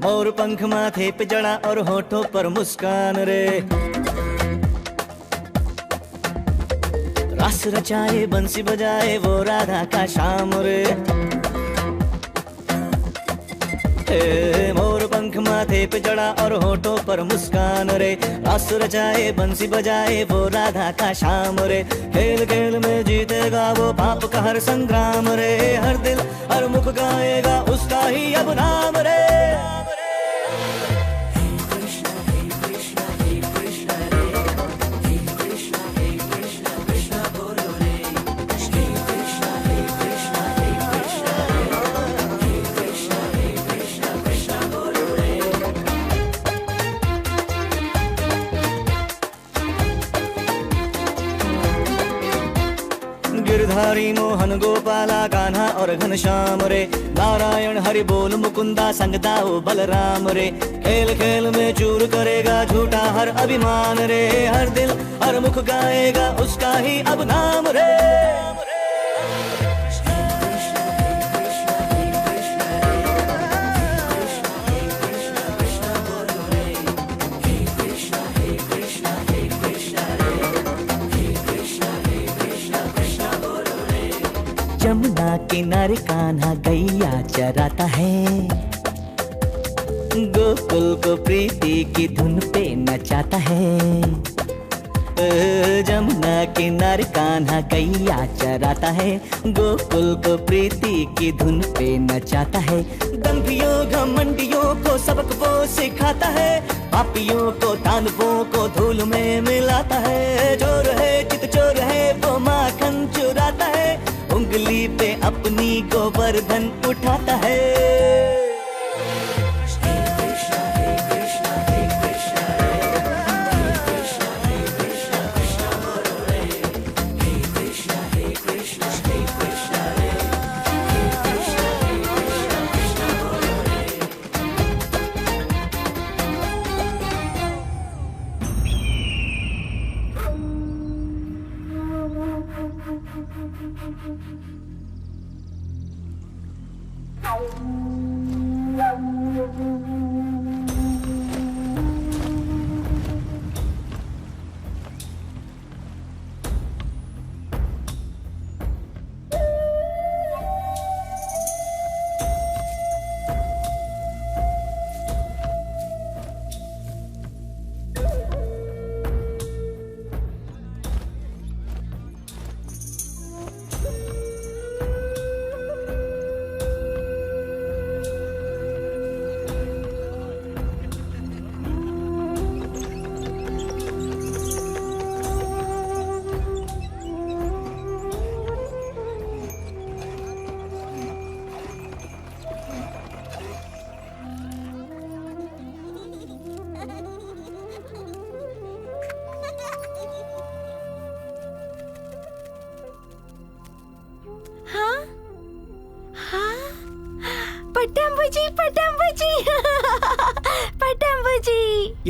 मोर पंख माथे पे जड़ा और होठों पर मुस्कान रे। रस रचाए बंसी बजाए वो राधा का श्याम रे। मोर पंख माथे पे जड़ा और होठों पर मुस्कान रे। रस रचाए बंसी बजाए वो राधा का श्याम रे। खेल खेल में जीतेगा वो पाप का हर संग्राम रे। हर दिल हर मुख गाएगा उसका ही अब नाम रे। गिरधारी मोहन गोपाला कान्हा और घनश्याम रे। नारायण हरि बोल मुकुंदा संगता ओ बलराम रे। खेल खेल में चूर करेगा झूठा हर अभिमान रे। हर दिल हर मुख गाएगा उसका ही अब नाम रे। यमुना किनारे कान्हा गैया चराता है। गोकुल को प्रीति की धुन पे नचाता है। यमुना किनारे कान्हा गैया चराता है। गोकुल को प्रीति की धुन पे नचाता है। दंभियों घमंडियों को सबक वो सिखाता है। पापियों को दानवों को धूल में मिलाता है। चोर है चित चोर है वो माखन चुराता है। उंगली पे अपनी गोवर्धन उठाता है।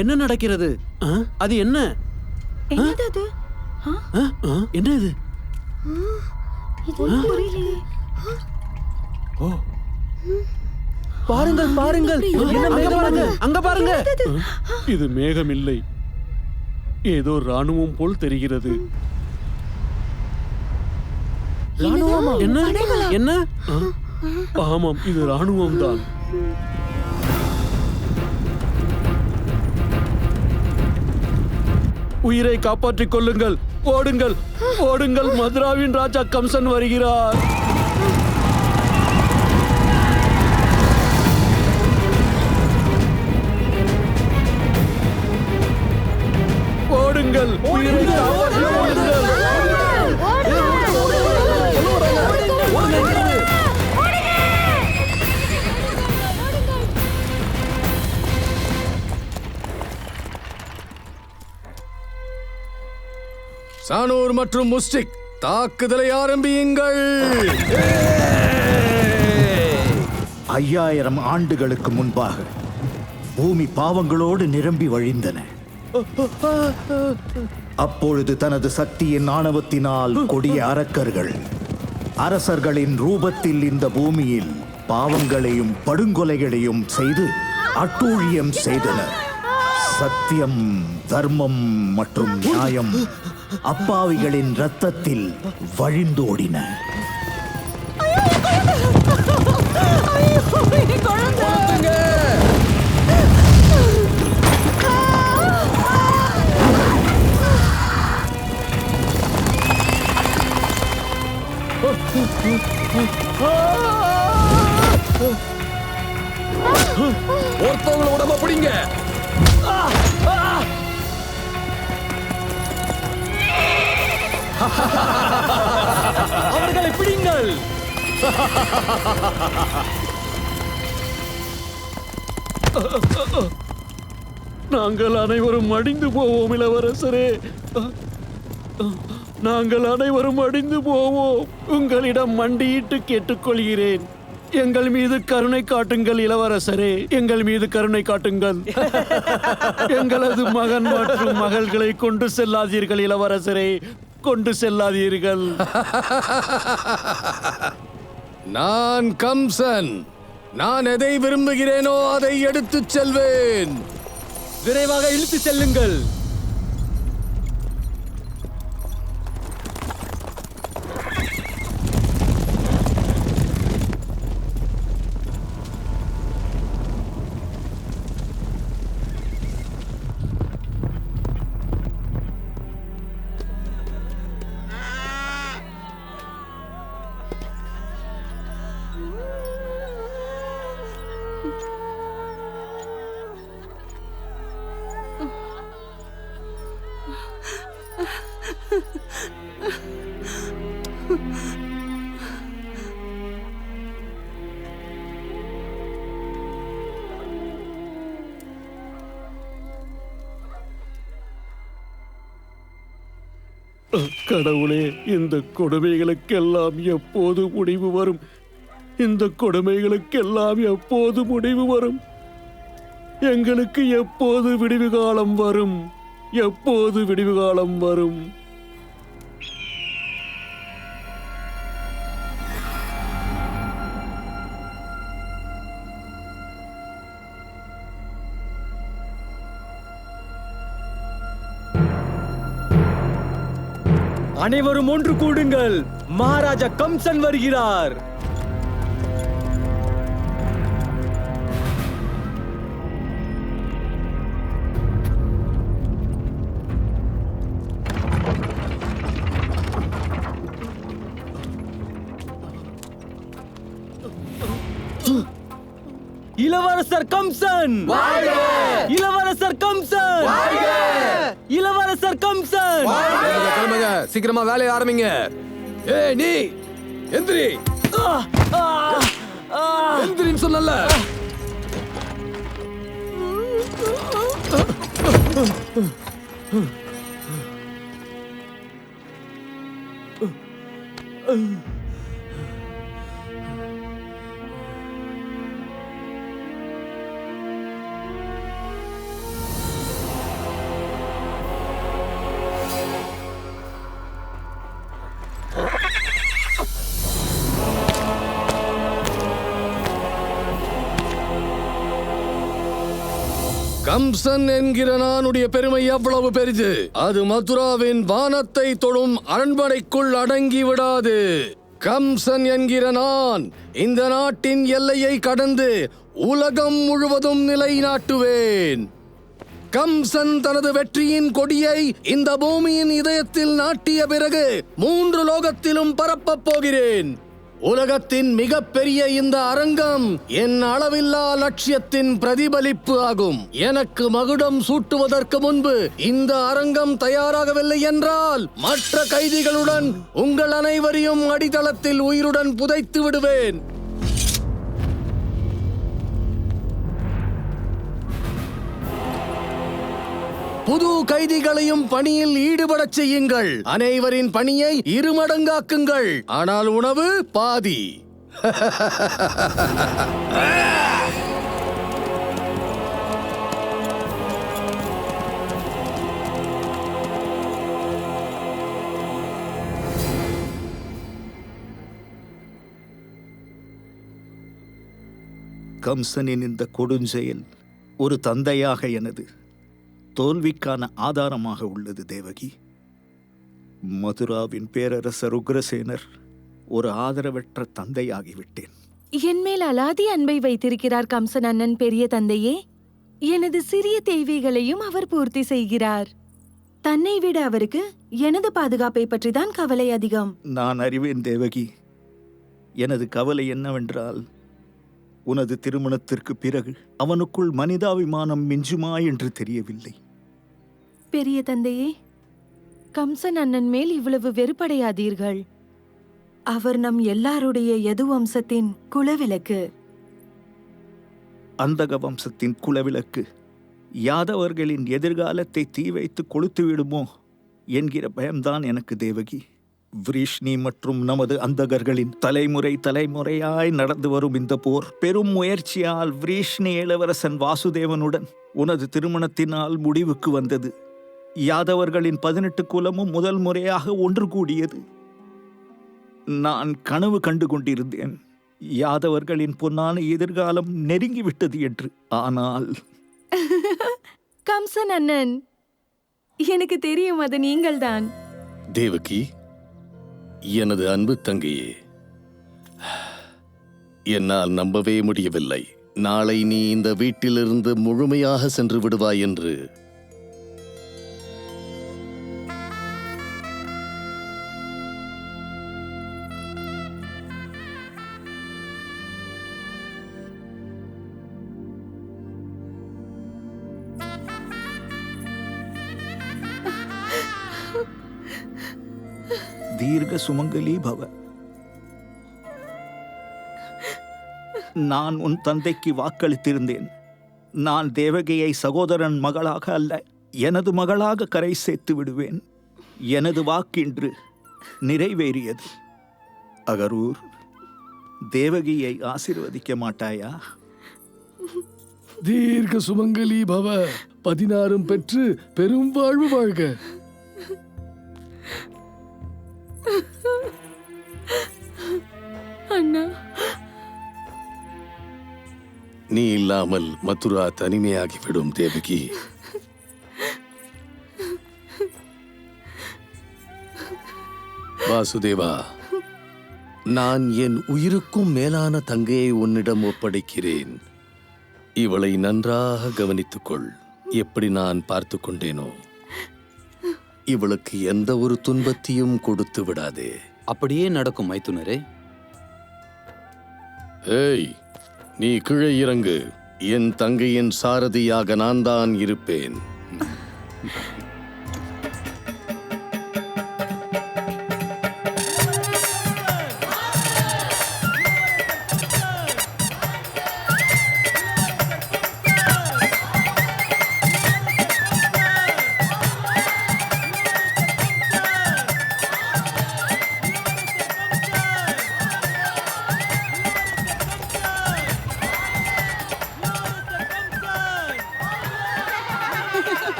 என்ன நடக்கிறது? அது என்ன? என்னது அது? என்ன இது? பாருங்கள் பாருங்கள், அங்க பாருங்க. இது மேகம் இல்லை, ஏதோ ராணுவம் போல் தெரிகிறது. ராணுவமா? என்ன என்ன? ஆமாம், இது ராணுவம் தான். உயிரை காப்பாற்றிக் கொள்ளுங்கள், ஓடுங்கள் ஓடுங்கள், மதுராவின் ராஜா கம்சன் வருகிறார். ஓடுங்கள், உயிரை காப்பாற்றிக் கொள்ளுங்கள். சானூர் மற்றும் முஸ்டிக், தாக்குதலை ஆரம்பியுங்கள். 5000 ஆண்டுகளுக்கு முன்பாக பூமி பாவங்களோடு நிரம்பி வழிந்தன. அப்பொழுது தனது சக்தியின் ஆணவத்தினால் கொடிய அரக்கர்கள் அரசர்களின் ரூபத்தில் இந்த பூமியில் பாவங்களையும் படுங்கொலைகளையும் செய்து அட்டூழியம் செய்தனர். சத்தியம், தர்மம் மற்றும் நியாயம் அப்பாவிகளின் இரத்தத்தில் வழிந்தோடின. ஒருத்தவங்கள உடம்ப பிடிங்க. அவர்களை பிடிங்கள். நாங்கள் அனைவரும் அடிந்து போவோம் இளவரசரே. நாங்கள் அனைவரும் அடிந்து போவோம். உங்களிடம் மண்டியிட்டு கேட்டுக்கொள்கிறேன், எங்கள் மீது கருணை காட்டுங்கள் இளவரசரே, எங்கள் மீது கருணை காட்டுங்கள். எங்களது மகன் மற்றும் மகள்களை கொண்டு செல்லாதீர்கள் இளவரசரே, கொண்டு செல்லாதீர்கள். நான் கம்சன். நான் எதை விரும்புகிறேனோ அதை எடுத்துச் செல்வேன். விரைவாக இழுத்து செல்லுங்கள். கடவுளே, இந்த கொடுமைகளுக்கெல்லாம் எப்போது முடிவு வரும்? இந்த கொடுமைகளுக்கெல்லாம் எப்போது முடிவு வரும்? எங்களுக்கு எப்போது விடிவு காலம் வரும்? எப்போது விடிவு காலம் வரும்? அனைவரும் ஒன்று கூடுங்கள், மகாராஜா கம்சன் வருகிறார். இளவரசர் கம்சன்! இளவரசர் கம்சன்! இளவரசர் கம்சன்! கிளம்புங்க, சீக்கிரமா வேலையை ஆரம்பிங்க. ஏய் நீ எந்திரி. எந்திரின்னு சொன்னல. கம்சன் என்கிற நானுடைய பெருமை எவ்வளவு பெரிது! அது மதுராவின் வானத்தை தொடும் அரண்மனைக்குள் அடங்கி விடாது. கம்சன் என்கிற நான் இந்த நாட்டின் எல்லையை கடந்து உலகம் முழுவதும் நிலைநாட்டுவேன். கம்சன் தனது வெற்றியின் கொடியை இந்த பூமியின் இதயத்தில் நாட்டிய பிறகு 3 லோகத்திலும் பரப்பப் போகிறேன். உலகத்தின் மிகப்பெரிய இந்த அரங்கம் என் அளவில்லா லட்சியத்தின் பிரதிபலிப்பு ஆகும். எனக்கு மகுடம் சூட்டுவதற்கு முன்பு இந்த அரங்கம் தயாராகவில்லை என்றால் மற்ற கைதிகளுடன் உங்கள் அனைவரையும் அடித்தளத்தில் உயிருடன் புதைத்து விடுவேன். புது கைதிகளையும் பணியில் ஈடுபடச் செய்யுங்கள். அனைவரின் பணியை 2 மடங்காக்குங்கள். ஆனால் உணவு பாதி. கம்சனின் இந்த கொடுஞ்செயல் ஒரு தந்தையாக எனது தோல்விக்கான ஆதாரமாக உள்ளது தேவகி. மதுராவின் பேரரசர் உக்ரசேனர் ஒரு ஆதரவற்ற தந்தையாகிவிட்டேன். என் மேல் அலாதி அன்பை வைத்திருக்கிறார் கம்சன் அண்ணன் பெரிய தந்தையே. எனது சிறிய தேவைகளையும் அவர் பூர்த்தி செய்கிறார். தன்னை விட அவருக்கு எனது பாதுகாப்பை பற்றிதான் கவலை அதிகம். நான் அறிவேன் தேவகி. எனது கவலை என்னவென்றால், உனது திருமணத்திற்கு பிறகு அவனுக்குள் மனிதாபிமானம் மிஞ்சுமா என்று தெரியவில்லை. பெரிய தந்தையே, கம்சன் அண்ணன் மேல் இவ்வளவு வெறுப்படையாதீர்கள். அவர் நம் எல்லாருடைய யது வம்சத்தின் குலவிளக்கு. அந்தக வம்சத்தின் குலவிளக்கு யாதவர்களின் எதிர்காலத்தை தீ வைத்து கொளுத்து விடுமோ என்கிற பயம்தான் எனக்கு தேவகி. விரீஷ்ணி மற்றும் நமது அந்தகர்களின் தலைமுறையாய் நடந்து வரும் இந்த போர் பெரும் முயற்சியால் விரீஷ்ணி இளவரசன் வாசுதேவனுடன் உனது திருமணத்தினால் முடிவுக்கு வந்தது. யாதவர்களின் 18 குலமும் முதல் முறையாக ஒன்று கூடியது. நான் கனவு கண்டு கொண்டிருந்தேன், யாதவர்களின் பொன்னான எதிர்காலம் நெருங்கிவிட்டது என்று. ஆனால் கம்சன் அண்ணன், எனக்கு தெரியும் அது நீங்கள்தான். தேவகி, எனது அன்பு தங்கையே, என்னால் நம்பவே முடியவில்லை. நாளை நீ இந்த வீட்டிலிருந்து முழுமையாக சென்று விடுவாய் என்று. தீர்க்க சுமங்கலி பவ. நான் உன் தந்தைக்கு வாக்களித்திருந்தேன். நான் தேவகியை சகோதரன் மகளாக அல்ல, எனது மகளாக கரை சேர்த்து விடுவேன். எனது வாக்கின்று நிறைவேறியது. அகரூர், தேவகியை ஆசீர்வதிக்க மாட்டாயா? தீர்க்க சுமங்கலி பவ, 16 பெற்று பெரும் வாழ்வு வாழ்க. அண்ணா, நீ இல்லாமல் மதுரா தனிமையாகிவிடும் தேவகி. வாசுதேவா, நான் என் உயிருக்கும் மேலான தங்கையை உன்னிடம் ஒப்படைக்கிறேன். இவளை நன்றாக கவனித்துக்கொள். எப்படி நான் பார்த்து கொண்டேனோ, இவளுக்கு எந்த ஒரு துன்பத்தையும் கொடுத்து விடாதே. அப்படியே நடக்கும் மைத்துனரே. ஏய், நீ கீழே இறங்கு. என் தங்கையின் சாரதியாக நான் தான் இருப்பேன்.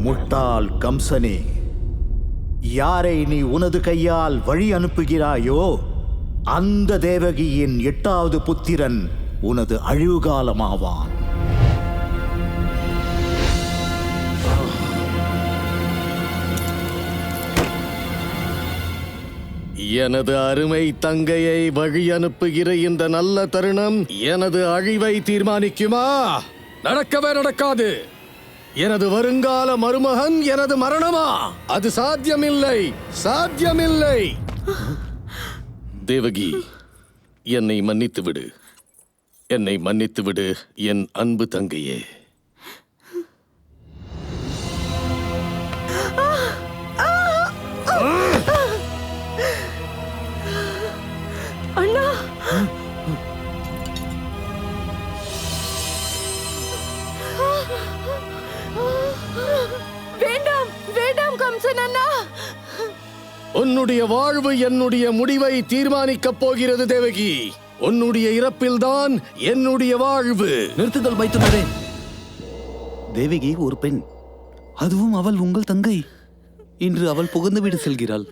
முட்டாள் கம்சனே, யாரை நீ உனது கையால் வழி அனுப்புகிறாயோ அந்த தேவகியின் 8வது புத்திரன் உனது அழிவுகாலமாவான். எனது அருமை தங்கையை வழி அனுப்புகிற இந்த நல்ல தருணம் எனது அழிவை தீர்மானிக்குமா? நடக்கவே நடக்காது. எனது வருங்கால மருமகன் எனது மரணமா? அது சாத்தியமில்லை, சாத்தியமில்லை. தேவகி, என்னை மன்னித்து விடு. என்னை மன்னித்து விடு என் அன்பு தங்கையே. கம்சன் அண்ணா! உன்னுடைய வாழ்வு என்னுடைய முடிவை தீர்மானிக்கப் போகிறது தேவகி. உன்னுடைய இறப்பில்தான் என்னுடைய வாழ்வு. நிறுத்துங்கள் மைத்துனரே. தேவகி ஒரு பெண், அதுவும் அவள் உங்கள் தங்கை. இன்று அவள் புகுந்த வீடு செல்கிறாள்.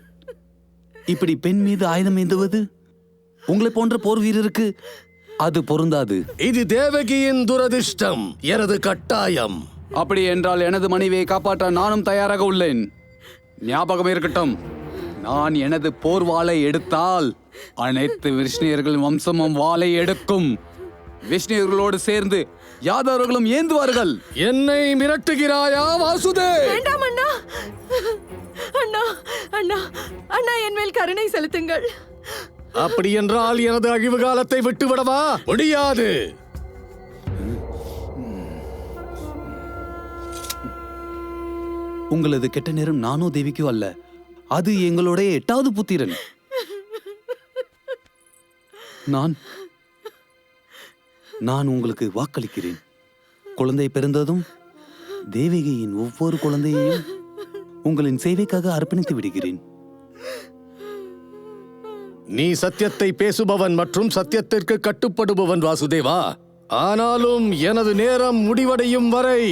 இப்படி பெண் மீது ஆயுதம் ஏந்துவது உங்களை போன்ற போர் வீரருக்கு அது பொருந்தாது. இது தேவகியின் துரதிர்ஷ்டம், எனது கட்டாயம். அப்படி என்றால் எனது மனைவியை காப்பாற்ற நானும் தயாராக உள்ளேன். ஞாபகம் இருக்கட்டும், நான் எனது போர் வாளை எடுத்தால் அனைத்து விஷ்ணியர்களின் வம்சமும் வாளை எடுக்கும். விஷ்ணியர்களோடு சேர்ந்து யாதவர்களும் ஏந்துவார்கள். என்னை மிரட்டுகிறாயா வாசுதே? வேண்டாம் அண்ணா! அண்ணா, அண்ணா, அண்ணா, என் மேல் கருணை செலுத்துங்கள். அப்படி என்றால் எனது அழிவு காலத்தை விட்டுவிடவா? முடியாது. உங்களது கெட்ட நேரம் நானோ தேவிக்கோ அல்ல, அது எங்களுடைய 8வது புத்திரன். நான் உங்களுக்கு வாக்களிக்கிறேன். குழந்தை பிறந்ததும் தேவகியின் ஒவ்வொரு குழந்தையையும் உங்களின் சேவைக்காக அர்ப்பணித்து விடுகிறேன். நீ சத்தியத்தை பேசுபவன் மற்றும் சத்தியத்திற்கு கட்டுப்படுபவன் வாசுதேவா. ஆனாலும் எனது நேரம் முடிவடையும் வரை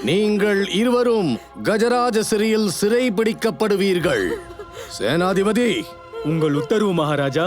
நீங்கள் இருவரும் கஜராஜ சிறையில் சிறை பிடிக்கப்படுவீர்கள். சேனாதிபதி, உங்கள் உத்தரவு மகாராஜா.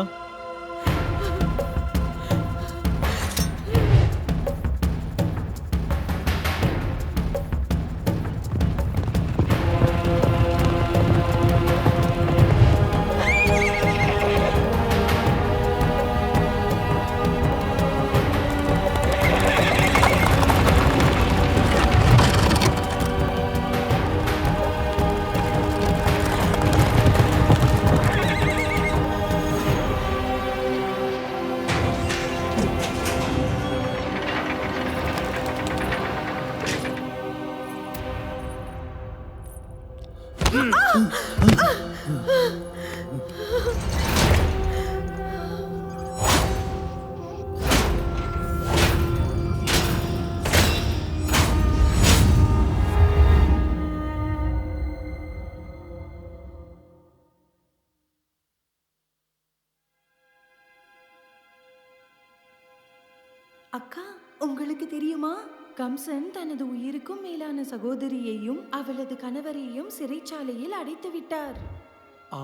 அக்கா, உங்களுக்கு தெரியுமா, கம்சன் தனது உயிருக்கும் மேலான சகோதரியையும் அவளது கணவரையும் சிறைச்சாலையில் அடைத்து விட்டார்.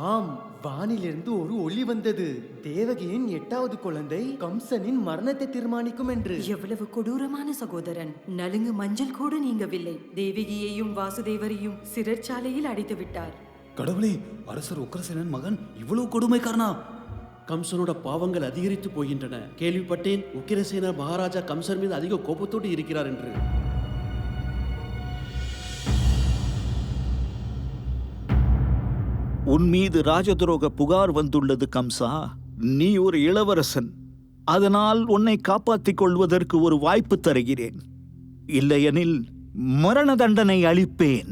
ஆம், வானிலிருந்து ஒரு ஒளி வந்தது. தேவகியின் 8வது குழந்தை கம்சனின் மரணத்தை தீர்மானிக்கும் என்று. எவ்வளவு கொடூரமான சகோதரன்! நலுங்கு மஞ்சள் கூட நீங்கவில்லை. தேவகியையும் வாசுதேவரையும் சிறைச்சாலையில் அடைத்து விட்டார். கடவுளே, அரசர் உக்ரசேனன் மகன் இவ்வளவு கொடுமைக்காரனா? கம்சனோட பாவங்கள் அதிகரித்து போகின்றன. கேள்விப்பட்டேன் உக்கிரசேனர் மகாராஜா கம்சன் மீது அதிக கோபத்தோடு இருக்கிறார் என்று. உன் மீது ராஜதுரோக புகார் வந்துள்ளது கம்சா. நீ ஒரு இளவரசன். அதனால் உன்னை காப்பாற்றிக் கொள்வதற்கு ஒரு வாய்ப்பு தருகிறேன். இல்லையெனில் மரண தண்டனை அளிப்பேன்.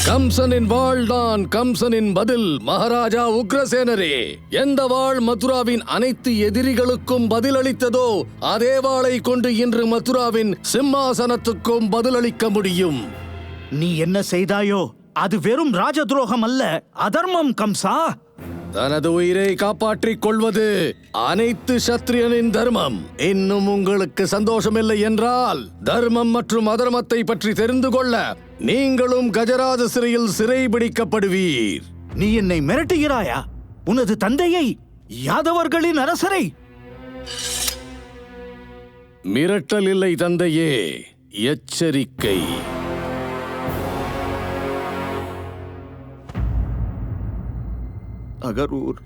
கம்சனின் வாழ்தான் கம்சனின் பதில் மகாராஜா உக்ரசேனரே. எந்த வாழ் மதுராவின் அனைத்து எதிரிகளுக்கும் பதிலளித்ததோ அதே வாளை கொண்டு இன்று மதுராவின் சிம்மாசனத்துக்கும் பதிலளிக்க முடியும். நீ என்ன செய்தாயோ அது வெறும் ராஜதுரோகம் அல்ல, அதர்மம் கம்சா. தனது உயிரை காப்பாற்றிக் கொள்வது அனைத்து சத்திரியனின் தர்மம். இன்னும் உங்களுக்கு சந்தோஷமில்லை என்றால் தர்மம் மற்றும் அதர்மத்தை பற்றி தெரிந்து கொள்ள நீங்களும் கஜராஜ சிறையில் சிறைபிடிக்கப்படுவீர். நீ என்னை மிரட்டுகிறாயா? உனது தந்தையை, யாதவர்களின் அரசரை? மிரட்டல் இல்லை தந்தையே, எச்சரிக்கை. அகரூர்,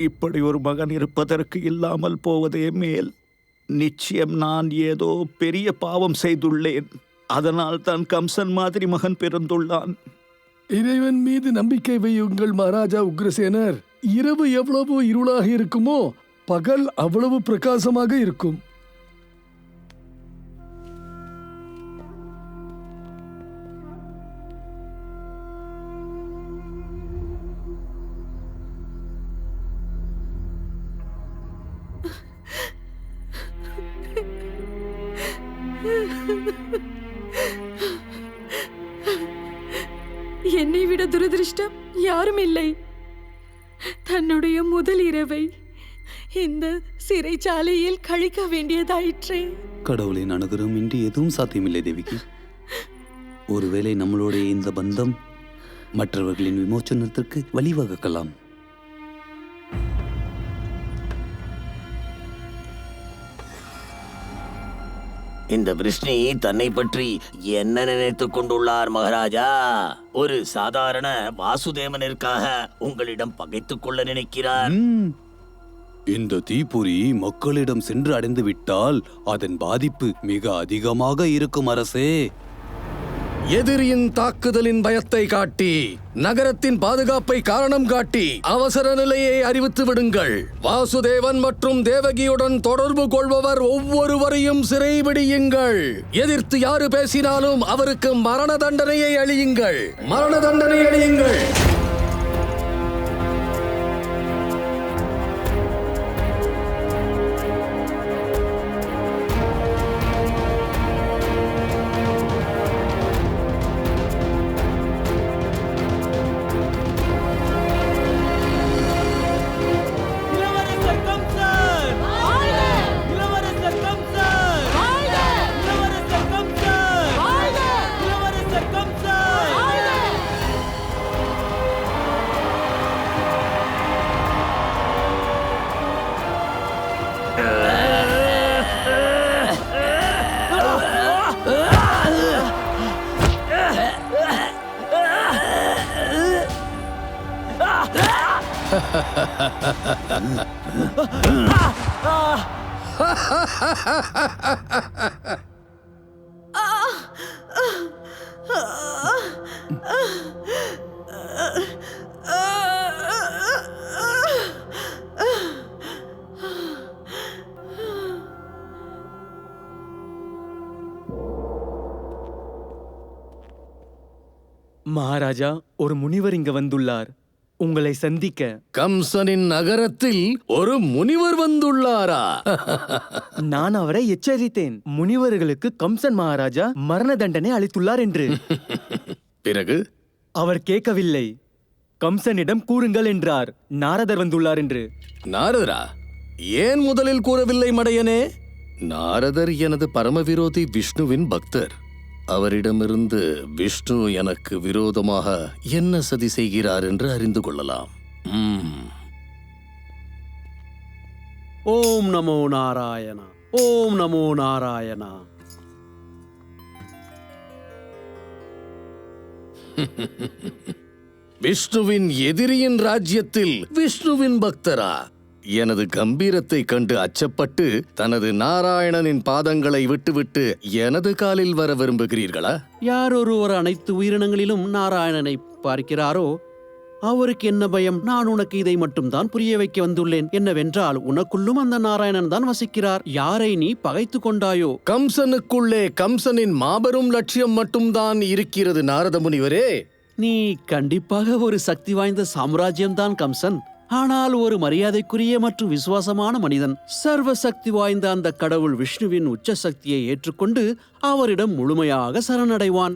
இப்படி ஒரு மகன் இருப்பதற்கு இல்லாமல் போவதே மேல். நிச்சயம் நான் ஏதோ பெரிய பாவம் செய்துள்ளேன். அதனால் தான் கம்சன் மாதிரி மகன் பிறந்துள்ளான். இறைவன் மீது நம்பிக்கை வையுங்கள் மகாராஜா உக்ரசேனர். இரவு எவ்வளவு இருளாக இருக்குமோ பகல் அவ்வளவு பிரகாசமாக இருக்கும். என்னை விட துரதிருஷ்டம் யாரும் இல்லை. தன்னுடைய முதல் இரவை இந்த சிறைச்சாலையில் கழிக்க வேண்டியதாயிற்றே. கடவுளின் அனுகிரகம் இன்றி எதுவும் சாத்தியமில்லை தேவிக்கு. ஒருவேளை நம்மளுடைய இந்த பந்தம் மற்றவர்களின் விமோச்சனத்திற்கு வழிவகுக்கலாம். இந்த விஷ்ணு தன்னை பற்றி என்ன நினைத்துக் கொண்டுள்ளார் மகாராஜா? ஒரு சாதாரண வாசுதேவனிற்காக உங்களிடம் பகைத்துக் கொள்ள நினைக்கிறார். இந்த தீப்பொறி மக்களிடம் சென்று அடைந்து விட்டால் அதன் பாதிப்பு மிக அதிகமாக இருக்கும் அரசே. எதிரியின் தாக்குதலின் பயத்தை காட்டி, நகரத்தின் பாதுகாப்பை காரணம் காட்டி அவசர நிலையை அறிவித்து விடுங்கள். வாசுதேவன் மற்றும் தேவகியுடன் தொடர்பு கொள்பவர் ஒவ்வொருவரையும் சிறைபிடியுங்கள். எதிர்த்து யாரு பேசினாலும் அவருக்கு மரண தண்டனையை அளியுங்கள். மரண தண்டனை அளியுங்கள். மகாராஜா, ஒரு முனிவர் இங்க வந்துள்ளார் உங்களை சந்திக்க. கம்சனின் நகரத்தில் ஒரு முனிவர் வந்துள்ளாரா? நான் அவரை எச்சரித்தேன், முனிவர்களுக்கு கம்சன் மகாராஜா மரண தண்டனை அளித்துள்ளார் என்று. பிறகு அவர் கேட்கவில்லை. கம்சனிடம் கூறுங்கள் என்றார் நாரதர் வந்துள்ளார் என்று. நாரதரா? ஏன் முதலில் கூறவில்லை மடையனே? நாரதர் எனது பரமவிரோதி விஷ்ணுவின் பக்தர். அவரிடமிருந்து விஷ்ணு எனக்கு விரோதமாக என்ன சதி செய்கிறார் என்று அறிந்து கொள்ளலாம். ஓம் நமோ நாராயணா. ஓம் நமோ நாராயணா. விஷ்ணுவின் எதிரியின் ராஜ்யத்தில் விஷ்ணுவின் பக்தரா? எனது கம்பீரத்தை கண்டு அச்சப்பட்டு தனது நாராயணனின் பாதங்களை விட்டுவிட்டு எனது காலில் வர விரும்புகிறீர்களா? யார் ஒருவர் அனைத்து உயிரினங்களிலும் நாராயணனை பார்க்கிறாரோ அவருக்கு என்ன பயம்? நான் உனக்கு இதை மட்டும்தான் புரிய வைக்க வந்துள்ளேன். என்னவென்றால் உனக்குள்ளும் அந்த நாராயணன் தான் வசிக்கிறார். யாரை நீ பகைத்து கொண்டாயோ? கம்சனுக்குள்ளே கம்சனின் மாபெரும் லட்சியம் மட்டும்தான் இருக்கிறது நாரத முனிவரே. நீ கண்டிப்பாக ஒரு சக்தி வாய்ந்த சாம்ராஜ்யம்தான் கம்சன். ஆனால் ஒரு மரியாதைக்குரிய மற்றும் விசுவாசமான மனிதன். சர்வ சக்தி வாய்ந்த அந்த கடவுள் விஷ்ணுவின் உச்ச சக்தியை ஏற்றுக்கொண்டு அவரிடம் முழுமையாக சரணடைவான்.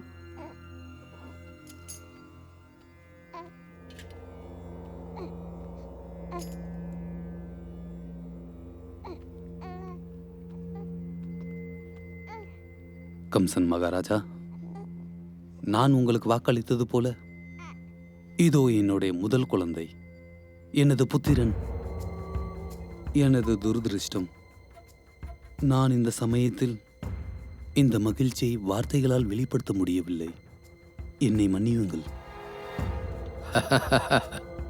கம்சன் மகாராஜா, நான் உங்களுக்கு வாக்களித்தது போல இதோ என்னுடைய முதல் குழந்தை, எனது புத்திரன். எனது துரதிருஷ்டம், நான் இந்த சமயத்தில் இந்த மகிழ்ச்சியை வார்த்தைகளால் வெளிப்படுத்த முடியவில்லை. என்னை மன்னியுங்கள்.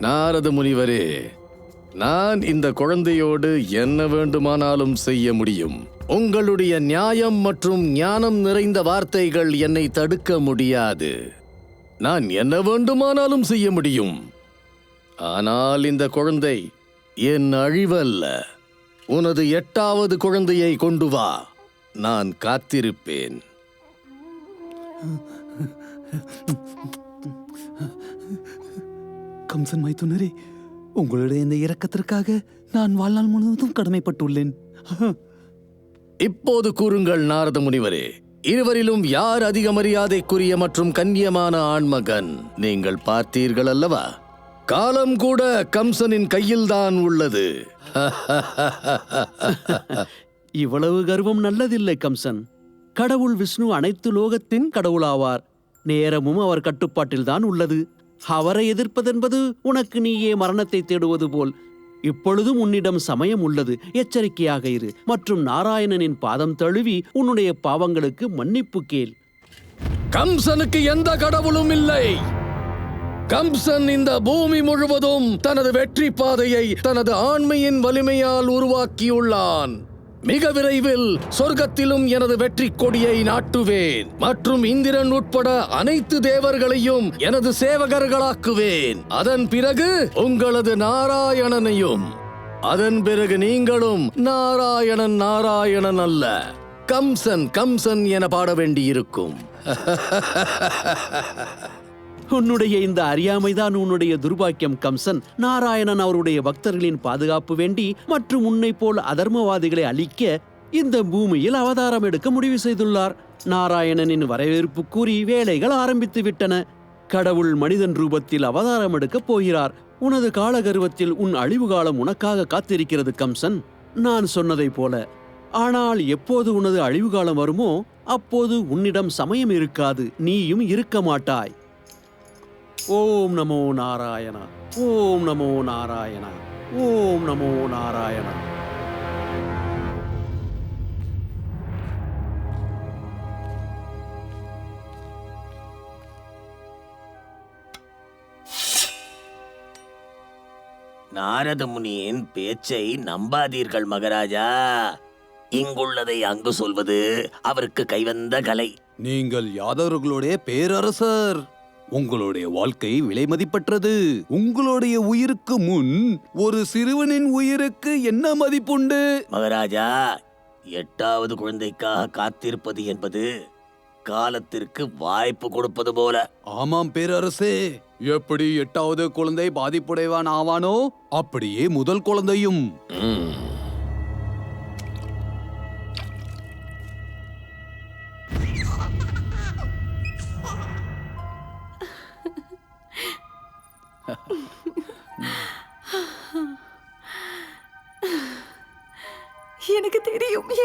நாரத முனிவரே, நான் இந்த குழந்தையோடு என்ன வேண்டுமானாலும் செய்ய முடியும். உங்களுடைய நியாயம் மற்றும் ஞானம் நிறைந்த வார்த்தைகள் என்னை தடுக்க முடியாது. நான் என்ன வேண்டுமானாலும் செய்ய முடியும். ஆனால் இந்த குழந்தை என் அழிவல்ல. உனது 8வது குழந்தையை கொண்டு வா, நான் காத்திருப்பேன். கம்சன் மைத்துனரே, உங்களுடைய இந்த இரக்கத்திற்காக நான் வாழ்நாள் முழுவதும் கடமைப்பட்டுள்ளேன். இப்போது கூறுங்கள் நாரத முனிவரே, இருவரிலும் யார் அதிக மரியாதைக்குரிய மற்றும் கண்ணியமான ஆண்மகன்? நீங்கள் பார்த்தீர்கள் அல்லவா? காலம் கூட கம்சனின் கையில்தான் உள்ளது. இவ்வளவு கர்வம் நல்லதில்லை கம்சன். கடவுள் விஷ்ணு அனைத்து லோகத்தின் கடவுளாவார். நேரமும் அவர் கட்டுப்பாட்டில்தான் உள்ளது. அவரை எதிர்ப்பதென்பது உனக்கு நீயே மரணத்தை தேடுவது போல். இப்பொழுதும் உன்னிடம் சமயம் உள்ளது. எச்சரிக்கையாக இரு மற்றும் நாராயணனின் பாதம் தழுவி உன்னுடைய பாவங்களுக்கு மன்னிப்பு கேள். கம்சனுக்கு எந்த கடவுளும் இல்லை. கம்சன் இந்த பூமி முழுவதும் தனது வெற்றி பாதையை தனது ஆண்மையின் வலிமையால் உருவாக்கியுள்ளான். மிக விரைவில் சொர்க்கத்திலும் எனது வெற்றி கொடியை நாட்டுவேன் மற்றும் இந்திரன் உட்பட அனைத்து தேவர்களையும் எனது சேவகர்களாக்குவேன். அதன் பிறகு உங்களது நாராயணனையும். அதன் பிறகு நீங்களும் நாராயணன் நாராயணன் அல்ல, கம்சன் கம்சன் என பாட வேண்டியிருக்கும். உன்னுடைய இந்த அறியாமைதான் உன்னுடைய துர்பாக்கியம் கம்சன். நாராயணன் அவருடைய பக்தர்களின் பாதுகாப்பு வேண்டி மற்றும் உன்னை போல் அதர்மவாதிகளை அழிக்க இந்த பூமியில் அவதாரம் எடுக்க முடிவு செய்துள்ளார். நாராயணனின் வரவேற்பு கூறி வேலைகள் ஆரம்பித்து விட்டன. கடவுள் மனிதன் ரூபத்தில் அவதாரம் எடுக்கப் போகிறார். உனது காலகர்வத்தில் உன் அழிவு காலம் உனக்காக காத்திருக்கிறது கம்சன். நான் சொன்னதைப் போல. ஆனால் எப்போது உனது அழிவு காலம் வருமோ அப்போது உன்னிடம் சமயம் இருக்காது, நீயும் இருக்க மாட்டாய். ஓம் நமோ நாராயணா, ஓம் நமோ நாராயணா, ஓம் நமோ நாராயணா. நாரத முனியின் பேச்சை நம்பாதீர்கள் மகாராஜா. இங்குள்ளதை அங்கு சொல்வது அவருக்கு கைவந்த கலை. நீங்கள் யாதவர்களுடைய பேரரசர். உங்களுடைய வாழ்க்கை விலை மதிப்பற்றது. உங்களுடைய உயிருக்கு முன் ஒரு சிறுவனின் உயிருக்கு என்ன மதிப்புண்டு? மகாராஜா, 8வது குழந்தைக்காக காத்திருப்பது என்பது காலத்திற்கு வாய்ப்பு கொடுப்பது போல. ஆமாம் பேரரசே. எப்படி 8வது குழந்தை பாதிப்புடையவான் ஆவானோ அப்படியே முதல் குழந்தையும்.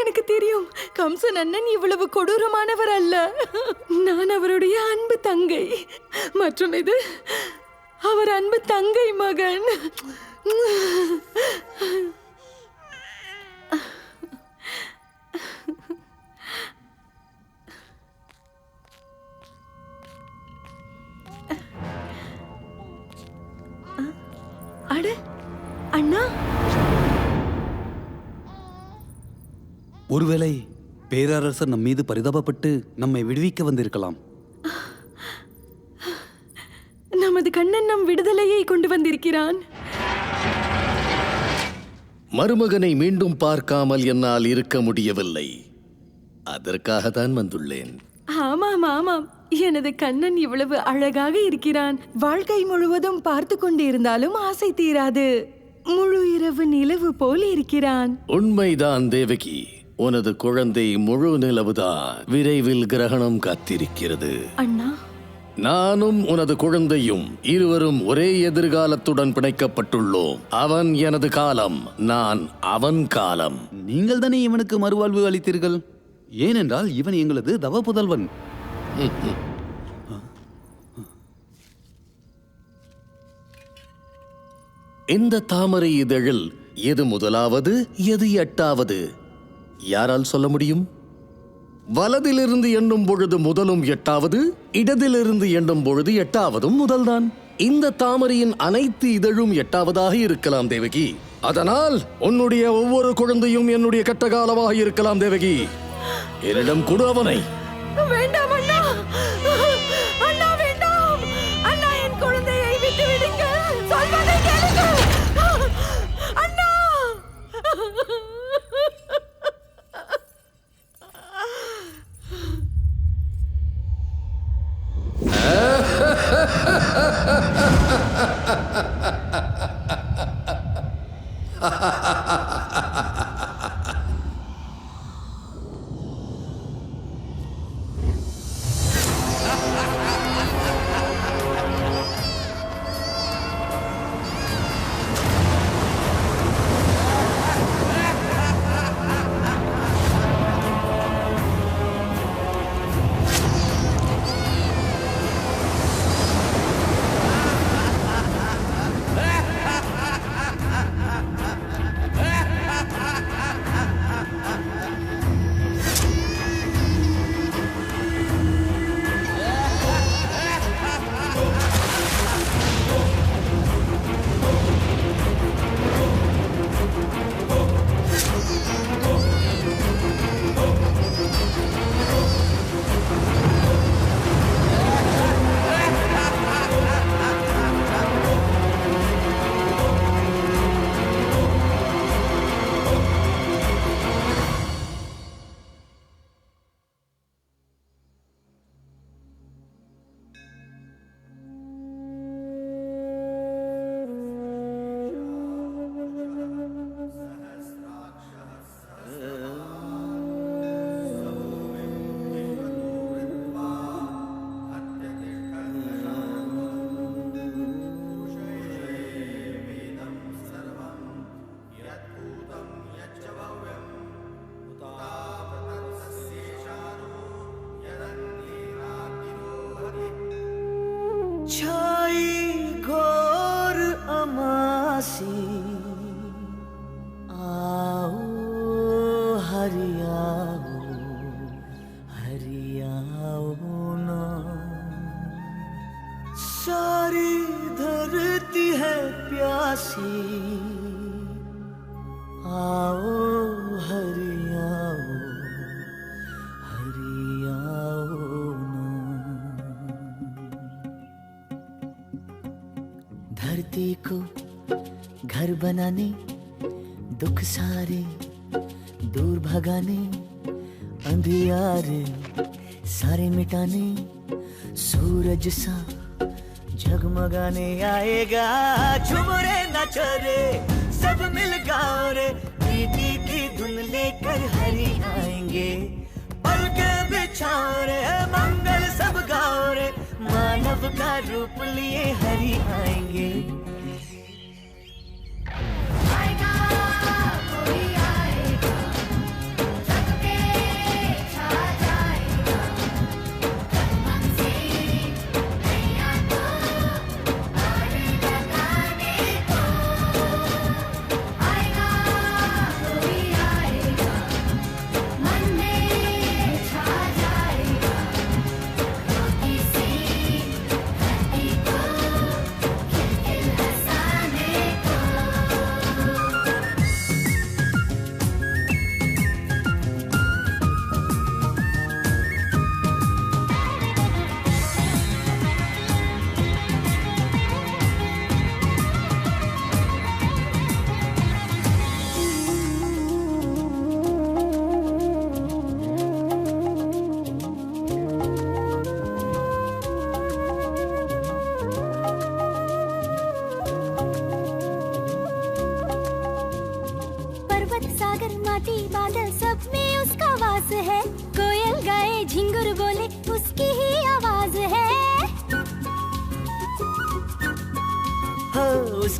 எனக்கு தெரியும் கம்சன் அண்ணன் இவ்வளவு கொடூரமானவர் அல்ல. நான் அவருடைய அன்பு தங்கை மற்றும் இது அவர் அன்பு தங்கை மகன். அட அண்ணா, ஒருவேளை பேரரசர் நம் மீது பரிதாபப்பட்டு நம்மை விடுவிக்க வந்திருக்கலாம். நமது கண்ணன் நம் விடுதலையை கொண்டு வந்திருக்கிறான். மருமகனை மீண்டும் பார்க்காமல் என்னால் இருக்க முடியவில்லை. அதற்காகத்தான் வந்துள்ளேன். ஆமாம் ஆமாம், எனது கண்ணன் இவ்வளவு அழகாக இருக்கிறான். வாழ்க்கை முழுவதும் பார்த்து கொண்டிருந்தாலும் ஆசை தீராது. முழு இரவு நிலவு போல் இருக்கிறான். உண்மைதான் தேவகி, உனது குழந்தை முழு நிலவுதான். விரைவில் கிரகணம் காத்திருக்கிறது. அண்ணா, நானும் உனது குழந்தையும் இருவரும் ஒரே எதிர்காலத்துடன் பிணைக்கப்பட்டுள்ளோம். அவன் எனது காலம், நான் அவன் காலம். நீங்கள் தானே இவனுக்கு மறுவாழ்வு அளித்தீர்கள். ஏனென்றால் இவன் எங்களது தவ புதல்வன். இந்த தாமரை இதழில் எது முதலாவது, எது 8வது? யாரால் சொல்ல முடியும்? வலதிலிருந்து எண்ணும் பொழுது முதலும் 8வது, இடதிலிருந்து எண்ணும் பொழுது 8வதும் முதல்தான். இந்த தாமரையின் அனைத்து இதழும் 8வதாக இருக்கலாம் தேவகி. அதனால் உன்னுடைய ஒவ்வொரு குழந்தையும் என்னுடைய கட்டகாலமாக இருக்கலாம் தேவகி. என்னிடம் கொடு அவனை. வேண்டாம் அண்ணா, அண்ணா வேண்டாம். அண்ணா, என் குழந்தையை விட்டு விடுங்கள். சொல்வதை கேளுங்கள் அண்ணா. प्यासी आओ हरियाओ हरियाओ ना सारी धरती है प्यासी आओ हरियाओ हरियाओ ना धरती को घर बनाने दुख सारे दूर भगाने अंधियारे सारे मिटाने सूरज सा जगमगाने आएगा झुमरे नचो रे सब मिल गाओ रे प्रीति की धुन लेकर हरि आएंगे पलके बिछाओ रे मंगल सब गाओ रे मानव का रूप लिए हरि आएंगे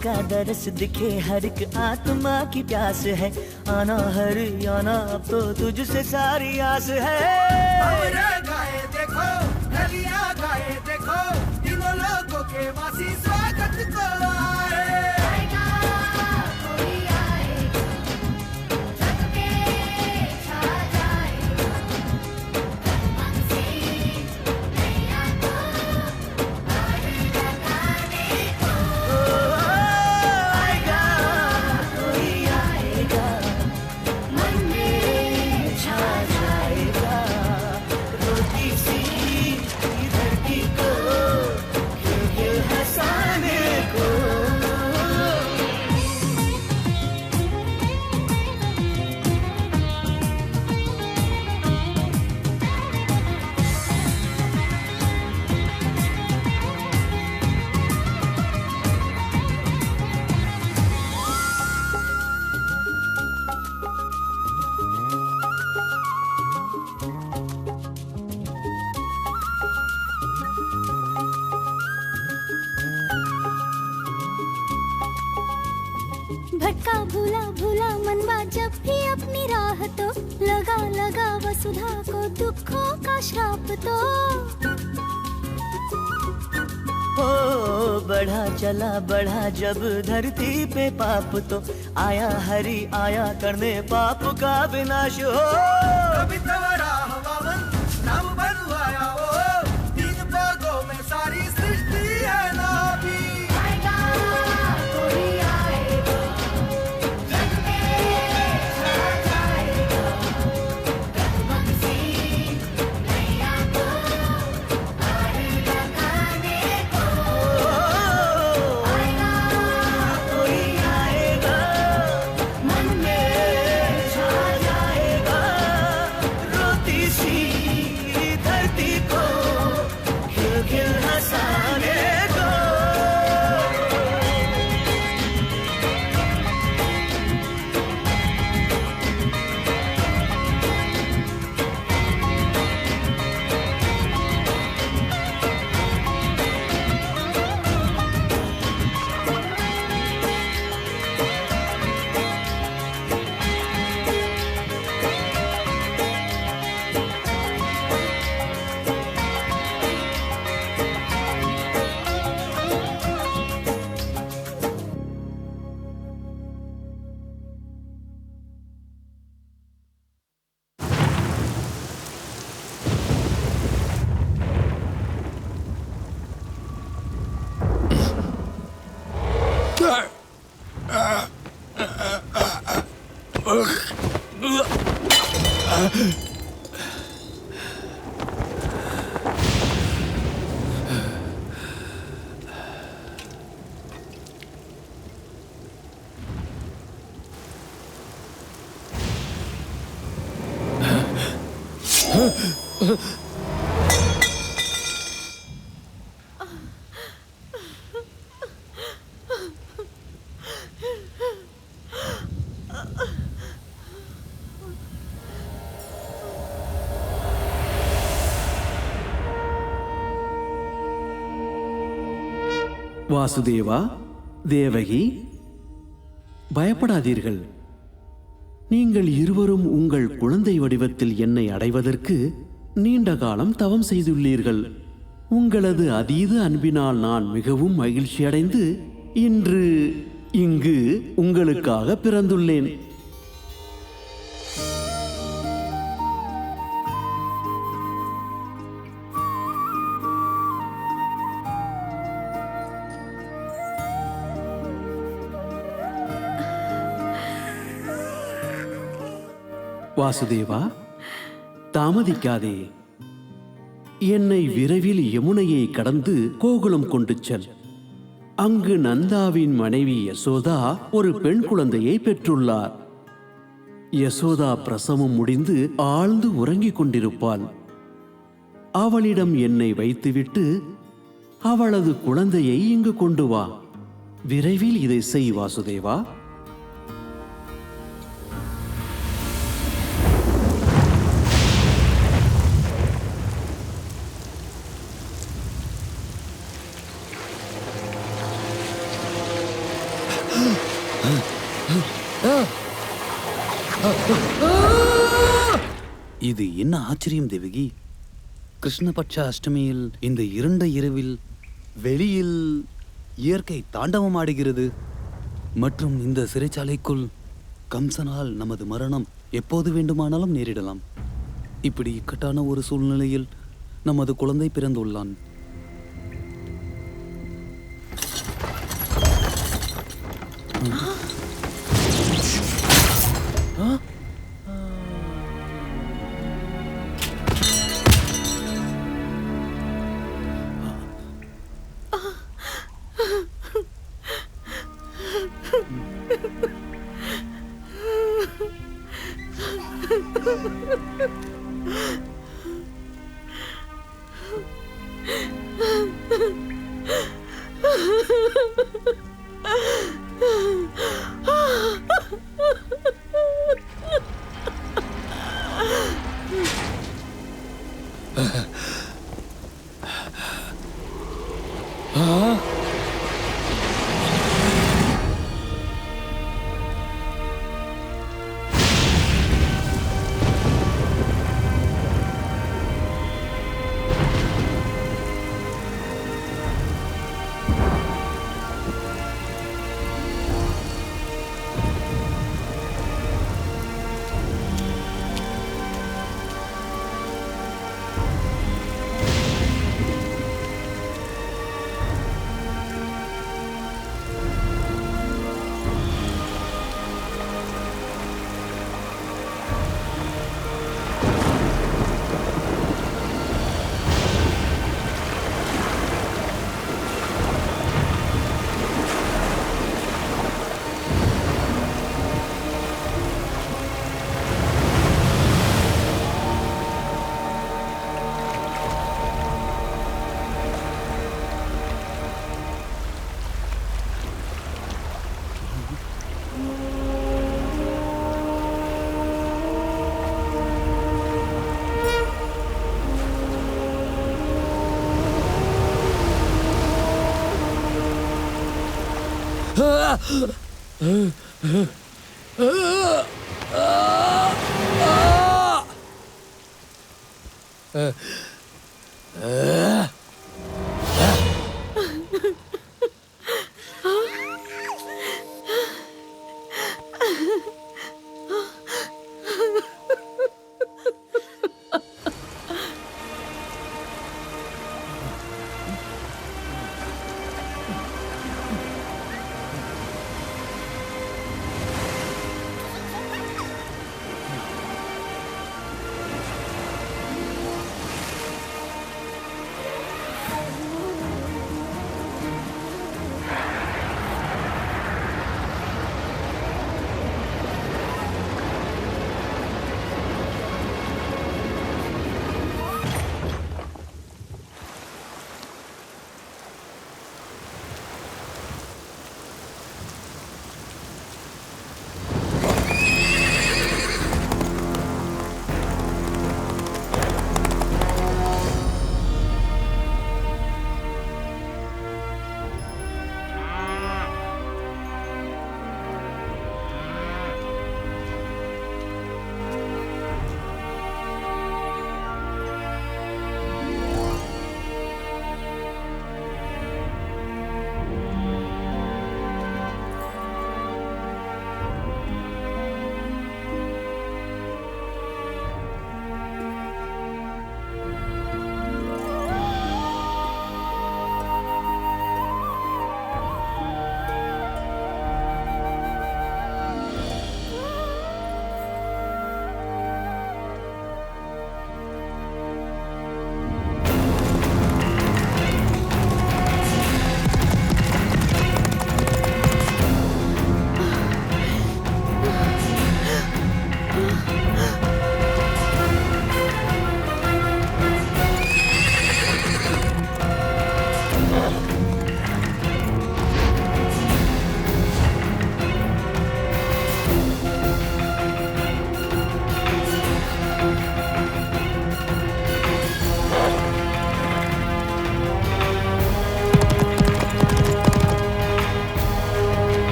उसका दरस दिखे हर एक आत्मा की प्यास है आना हरियाणा अब तो तुझसे सारी आस है गाए देखो नदियाँ गाए देखो तीनों लोगों के वासी स्वागत को आए भटका भूला भूला मनवा जब भी अपनी राह तो लगा लगा वसुधा को दुखों का श्राप तो बढ़ा चला बढ़ा जब धरती पे पाप तो आया हरि आया करने पाप का विनाश हो कभी तवरा हवावन नाम बनवाया हो तीन भागों में सारी सृष्टि है नाभी வாசுதேவா, தேவகி, பயப்படாதீர்கள். நீங்கள் இருவரும் உங்கள் குழந்தை வடிவத்தில் என்னை அடைவதற்கு நீண்ட காலம் தவம் செய்துள்ளீர்கள். உங்களது அதீத அன்பினால் நான் மிகவும் மகிழ்ச்சியடைந்து இன்று இங்கு உங்களுக்காக பிறந்துள்ளேன். வாசுதேவா, தாமதிக்காதே. என்னை விரைவில் யமுனையை கடந்து கோகுலம் கொண்டு செல். அங்கு நந்தாவின் மனைவி யசோதா ஒரு பெண் குழந்தையை பெற்றுள்ளார். யசோதா பிரசவம் முடிந்து ஆழ்ந்து உறங்கிக் கொண்டிருப்பாள். அவளிடம் என்னை வைத்துவிட்டு அவளது குழந்தையை இங்கு கொண்டு வா. விரைவில் இதை செய் வாசுதேவா. இது என்ன ஆச்சரியம் தேவகி! கிருஷ்ணபட்ச அஷ்டமியில் இந்த இருண்ட இரவில் வெளியில் இயற்கை தாண்டவம் ஆடுகிறது. மற்றும் இந்த சிறைச்சாலைக்குள் கம்சனால் நமது மரணம் எப்போது வேண்டுமானாலும் நேரிடலாம். இப்படி இக்கட்டான ஒரு சூழ்நிலையில் நமது குழந்தை பிறந்துள்ளான்.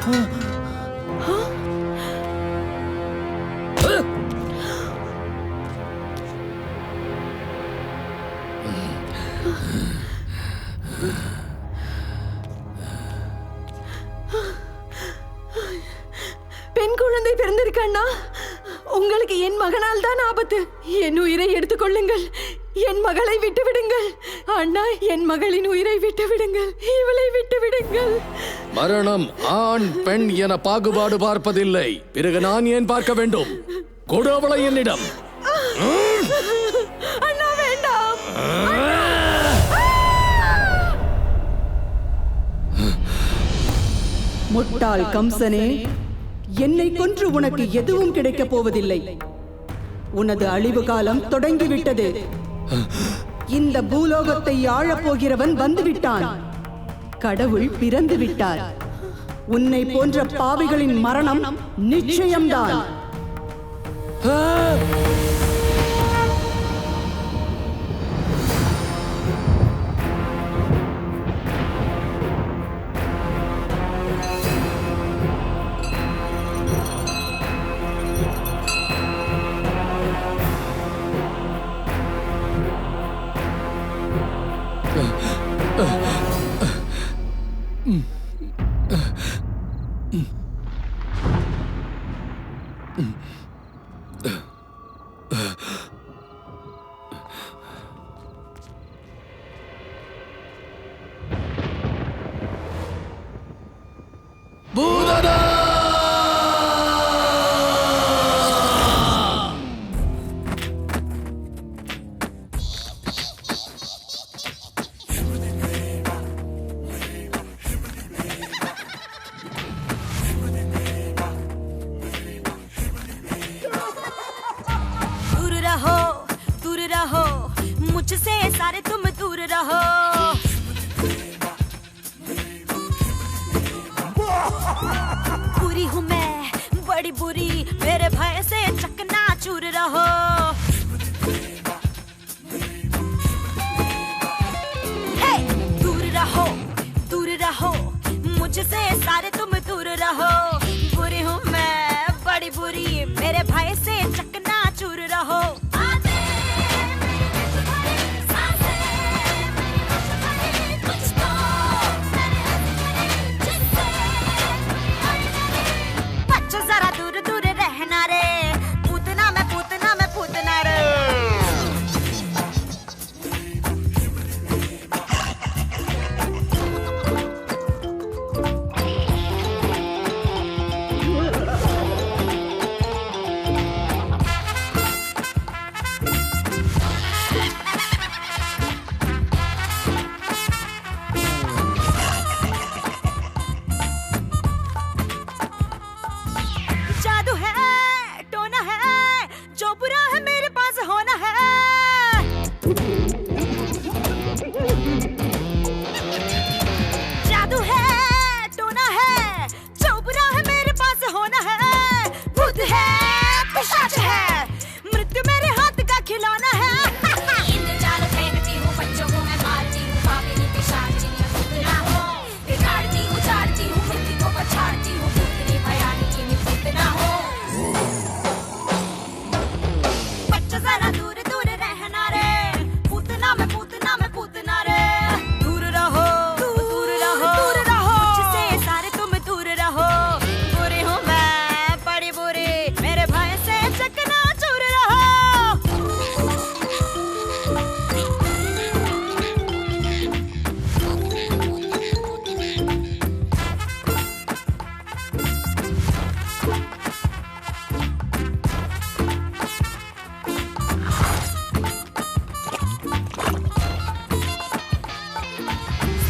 பெண் குழந்தை பிறந்திருக்கண்ணா. உங்களுக்கு என் மகனால் தான் ஆபத்து. என் உயிரை எடுத்துக்கொள்ளுங்கள். என் மகளை விட்டு விடுங்கள் அண்ணா. என் மகளின் உயிரை விட்டு விடுங்கள். இவளை விட்டு விடுங்கள். மரணம் ஆண் பெண் என பாகுபாடு பார்ப்பதில்லை. பிறகு நான் ஏன் பார்க்க வேண்டும்? கொடு அவளை என்னிடம். அண்ணா வேண்டாம். முட்டாள் கம்சனே, என்னை கொன்று உனக்கு எதுவும் கிடைக்கப் போவதில்லை. உனது அழிவு காலம் தொடங்கிவிட்டது. இந்த பூலோகத்தை ஆளப் போகிறவன் வந்துவிட்டான். கடவுள் பிறந்து விட்டார். உன்னை போன்ற பாவிகளின் மரணம் நிச்சயம்தான். मुझसे सारे तुम दूर रहो। बुरी हूँ मैं बड़ी बुरी, मेरे भय से चकनाचूर रहो। हे दूर रहो मुझसे सारे तुम दूर रहो। बुरी हूँ मैं बड़ी बुरी, मेरे भय से चकनाचूर रहो। जरा दूर दूर रहना रे, पूतना मैं पूतना रे। जादू है टोना है, जो बुरा है मेरे पास होना है। जादू है टोना है, जो बुरा है मेरे पास होना है। भूत है पिशाच है, मृत्यु मेरे हाथ का खिलौना है। इंद्रजाल फेंकती हूँ, बच्चों को मैं मारती हूँ। पापिनी पिशाची भूत ना हो, बिगाड़ती हूँ झाड़ती हूँ, मृत्यु को पछाड़ती हूँ। भूतनी भयानी चीनी भूत ना हो। बच्चा जरा दूर दूर रहना रे, पूतना मैं पूतना रे। दूर रहो मुझसे सारे तुम दूर रहो। बुरी हूँ मैं बड़ी बुरी, मेरे भय से चकनाचूर रहो।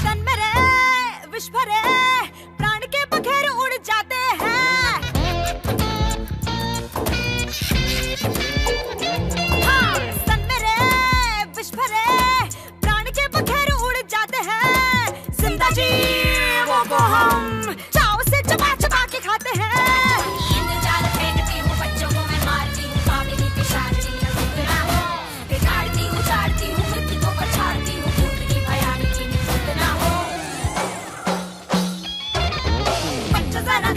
सन मेरे विष भरे, प्राण के पखेरु उड़ जाते हैं। हाँ, सन मेरे विष भरे, प्राण के पखेरु उड़ जाते हैं। जिंदा जीवों को हम चाव से चबा चबा के खाते हैं। इंद्रजाल फेंकती हूँ, बच्चों को मैं मारती हूँ। पापिनी पिशाची भूत ना हो, बिगाड़ती हूँ झाड़ती हूँ, मृत्यु को पछाड़ती हूँ। भूतनी भयानी चीनी भूत ना हो। बच्चा जरा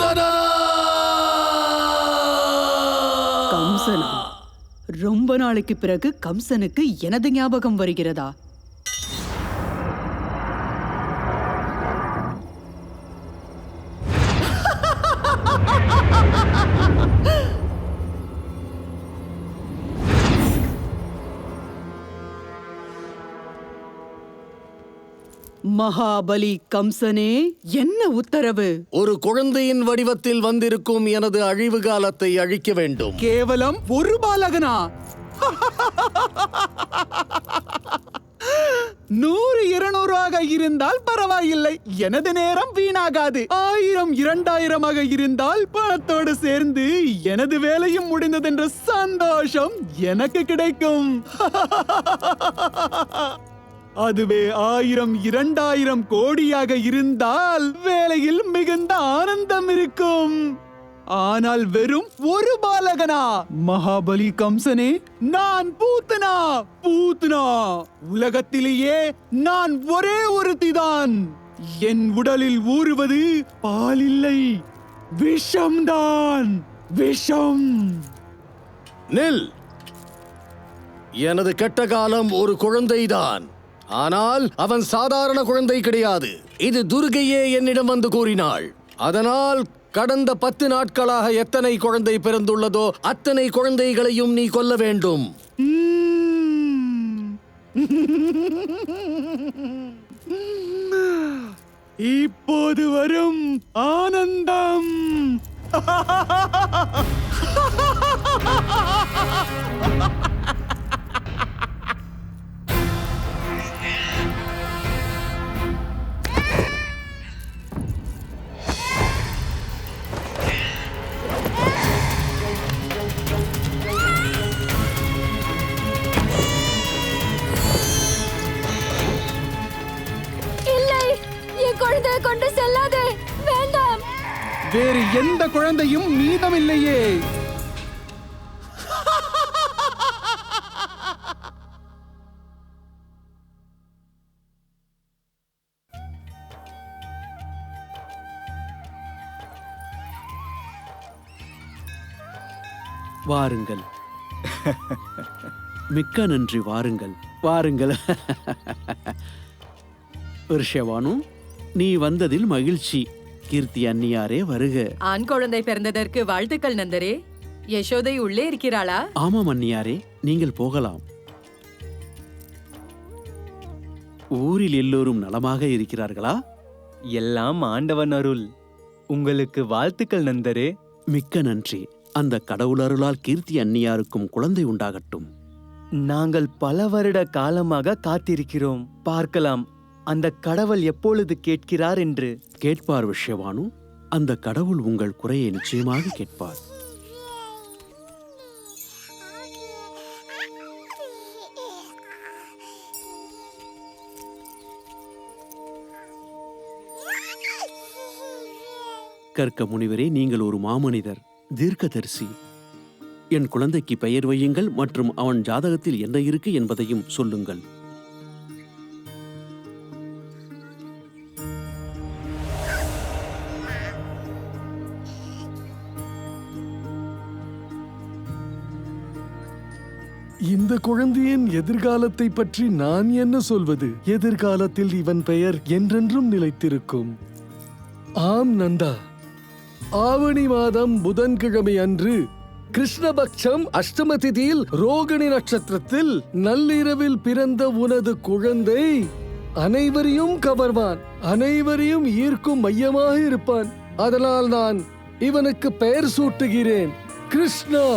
சூதனா! கம்சனா? ரொம்ப நாளைக்கு பிறகு கம்சனுக்கு எனது ஞாபகம் வருகிறதா? மகாபலி கம்சனே, என்ன உத்தரவு? ஒரு குழந்தையின் வடிவத்தில் வந்திருக்கும் எனது அழிவு காலத்தை அழிக்க வேண்டும். கேவலம் ஒரு பாலகனா? 100-200 இருந்தால் பரவாயில்லை, எனது நேரம் வீணாகாது. 1000-2000 இருந்தால் பணத்தோடு சேர்ந்து எனது வேலையும் முடிந்ததென்ற சந்தோஷம் எனக்கு கிடைக்கும். அதுவே 1000-2000 கோடியாக இருந்தால் வேலையில் மிகுந்த ஆனந்தம் இருக்கும். ஆனால் வெறும் ஒரு பாலகனா? மகாபலி கம்சனே, நான் பூத்தனா. உலகத்திலேயே நான் ஒரே ஒருத்திதான். என் உடலில் ஊறுவது பால் இல்லை, விஷம்தான், விஷம். நில்! எனது கெட்ட காலம் ஒரு குழந்தைதான். ஆனால் அவன் சாதாரண குழந்தை கிடையாது. இது துர்கையே என்னிடம் வந்து கூறினாள். அதனால் கடந்த 10 நாட்களாக எத்தனை குழந்தை பிறந்துள்ளதோ அத்தனை குழந்தைகளையும் நீ கொல்ல வேண்டும். இப்போது வரும் ஆனந்தம். குழந்தையை கொண்டு செல்லாதே, வேண்டாம். வேறு எந்த குழந்தையும் மீதமில்லையே. வாருங்கள். மிக்க நன்றி. வாருங்கள், வாருங்கள். ரிஷவானு, நீ வந்ததில் மகிழ்ச்சி. கீர்த்தி அன்னியாரே வருக. ஆண் குழந்தை பிறந்ததற்கு வாழ்த்துக்கள் நந்தரே. யசோதை உள்ளே இருக்கிறாளா? ஆமாம் அன்னியாரே, நீங்கள் போகலாம். ஊரில் எல்லோரும் நலமாக இருக்கிறார்களா? எல்லாம் ஆண்டவன் அருள். உங்களுக்கு வாழ்த்துக்கள் நந்தரே. மிக்க நன்றி. அந்த கடவுள் அருளால் கீர்த்தி அன்னியாருக்கும் குழந்தை உண்டாகட்டும். நாங்கள் பல வருட காலமாக காத்திருக்கிறோம். பார்க்கலாம் அந்த கடவுள் எப்பொழுது கேட்கிறார் என்று. கேட்பார் விஷயவானு. அந்த கடவுள் உங்கள் குறையை நிச்சயமாக கேட்பார். கர்க்க முனிவரே, நீங்கள் ஒரு மாமனிதர், தீர்க்கதரிசி. என் குழந்தைக்கு பெயர் வையுங்கள் மற்றும் அவன் ஜாதகத்தில் என்ன இருக்கு என்பதையும் சொல்லுங்கள். இந்த குழந்தையின் எதிர்காலத்தை பற்றி நான் என்ன சொல்வது? எதிர்காலத்தில் இவன் பெயர் என்றென்றும் நிலைத்திருக்கும். ஆம் நந்தா, ஆவணி மாதம் புதன்கிழமை அன்று கிருஷ்ணபக்ஷம் அஷ்டம திதியில் ரோகிணி நட்சத்திரத்தில் நள்ளிரவில் பிறந்த உனது குழந்தை அனைவரையும் கவர்வான், அனைவரையும் ஈர்க்கும் மையமாக இருப்பான். அதனால் நான் இவனுக்கு பெயர் சூட்டுகிறேன், கிருஷ்ணா.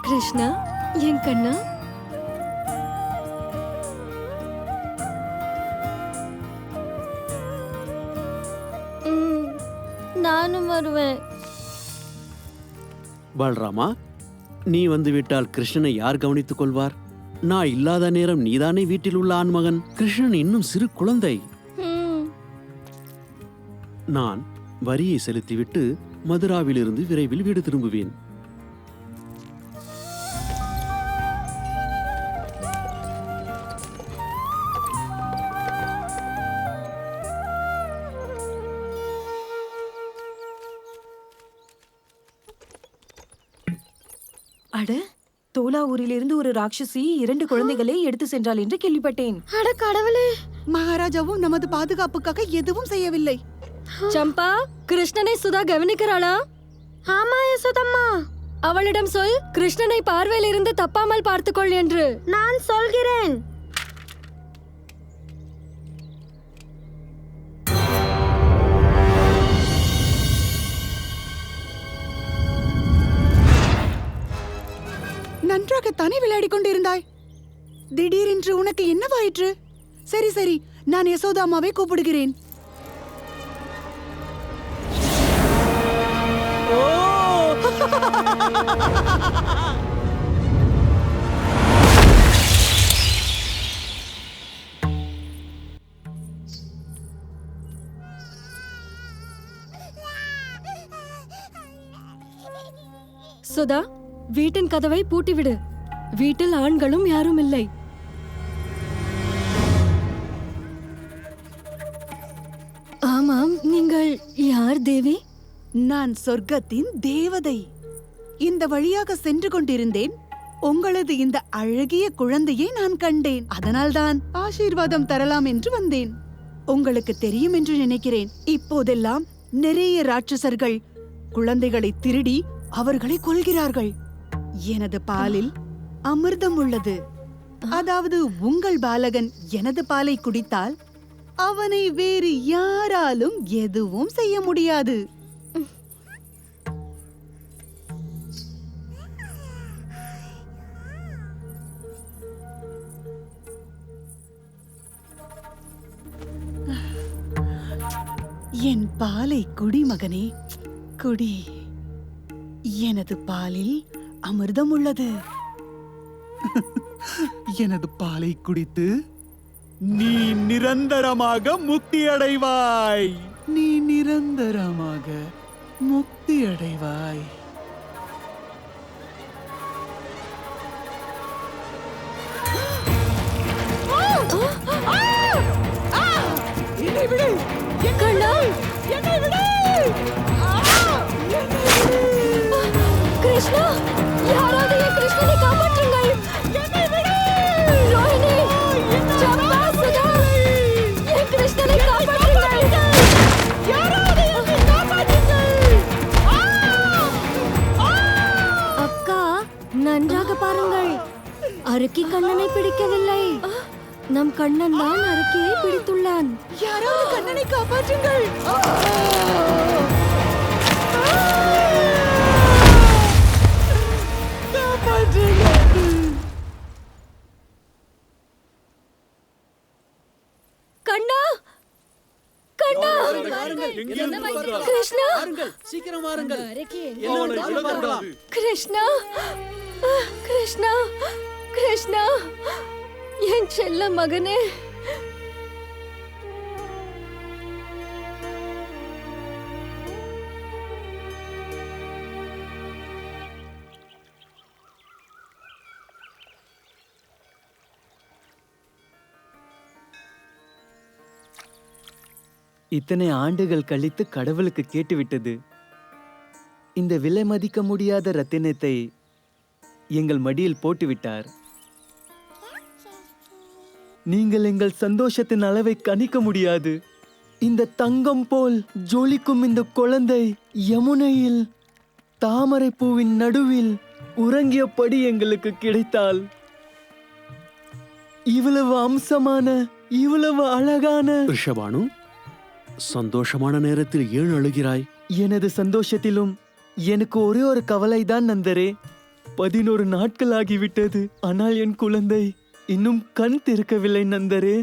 கிருஷ்ணா, என் கண்ணா. நானும் வருவேன். பால்ராமா, நீ வந்துவிட்டால் கிருஷ்ணனை யார் கவனித்துக் கொள்வார்? நான் இல்லாத நேரம் நீதானே வீட்டில் உள்ள ஆண்மகன். கிருஷ்ணன் இன்னும் சிறு குழந்தை. நான் வரியை செலுத்திவிட்டு மதுராவிலிருந்து விரைவில் வீடு திரும்புவேன். அட, தோலா ஊரிலிருந்து ஒரு ராட்சசி 2 குழந்தைகளை எடுத்து சென்றாள் என்று கேள்விப்பட்டேன். அட கடவுளே! மகாராஜாவும் நமது பாதுகாப்புக்காக எதுவும் செய்யவில்லை. சம்பா, கிருஷ்ணனை சுதா கவனிக்கிறாளா? ஆமா யசோதம்மா. அவளிடம் சொல், கிருஷ்ணனை பார்வையில் இருந்து தப்பாமல் பார்த்துக்கொள் என்று. நான் சொல்கிறேன். நன்றாகத்தானே விளையாடிக் கொண்டிருந்தாய். திடீரென்று உனக்கு என்னவாயிற்று? சரி சரி, நான் யசோதாமாவை கூப்பிடுகிறேன். சுதா, வீட்டின் கதவை பூட்டிவிடு. வீட்டில் ஆண்களும் யாரும் இல்லை. ஆமாம், நீங்கள் யார் தேவி? நான் சொர்க்கத்தின் தேவதை. இந்த வழியாக சென்று கொண்டிருந்தேன். உங்களது இந்த அழகிய குழந்தையை நான் கண்டேன். அதனால்தான் ஆசீர்வாதம் தரலாம் என்று வந்தேன். உங்களுக்கு தெரியும் என்று நினைக்கிறேன், இப்போதெல்லாம் நிறைய ராட்சசர்கள் குழந்தைகளை திருடி அவர்களை கொல்கிறார்கள். எனது பாலில் அமிர்தம் உள்ளது. அதாவது உங்கள் பாலகன் எனது பாலை குடித்தால் அவனை வேறு யாராலும் எதுவும் செய்ய முடியாது. என் பாலை குடி மகனே, குடி. எனது பாலில் அமிர்தம் உள்ளது. எனது பாலை குடித்து நீ நிரந்தரமாக முக்தி அடைவாய். நீ நிரந்தரமாக முக்தி அடைவாய். கண்ணா, கிருஷ்ணா, யாராவது என் கிருஷ்ணனை காப்பாற்றுங்கள். ரோஹிணி, சம்பா, சுதா, என் கிருஷ்ணனை காப்பாற்றுங்கள். அக்கா, நன்றாக பாருங்கள். அருக்கி கண்ணனை பிடிக்கவில்லை. நம் கண்ணன் தான் அருக்கியை பிடித்துள்ளான். யாராவது கண்ணனை காப்பாற்றுங்கள். கண்ணா, கண்ணா, கிருஷ்ணா, சீக்கிரம் வாருங்கள். கிருஷ்ணா, கிருஷ்ணா, கிருஷ்ணா, என் செல்ல மகனே. இத்தனை ஆண்டுகள் கழித்து கடவுளுக்கு கேட்டுவிட்டது. இந்த விலை மதிக்க முடியாத ரத்தினத்தை எங்கள் மடியில் போட்டுவிட்டார். நீங்கள் எங்கள் சந்தோஷத்தின் அளவை கணிக்க முடியாது. இந்த தங்கம் போல் ஜொலிக்கும் இந்த குழந்தை யமுனையில் தாமரை பூவின் நடுவில் உறங்கியபடி எங்களுக்கு கிடைத்தால், இவ்வளவு அம்சமான, இவ்வளவு அழகான. ரிஷபானு, சந்தோஷமான நேரத்தில் ஏன் அழுகிறாய்? எனது சந்தோஷத்திலும் எனக்கு ஒரே ஒரு கவலைதான் நந்தரே. 11 நாட்கள் ஆகிவிட்டது. ஆனால் என் குழந்தை இன்னும் கண் திறக்கவில்லை நந்தரே.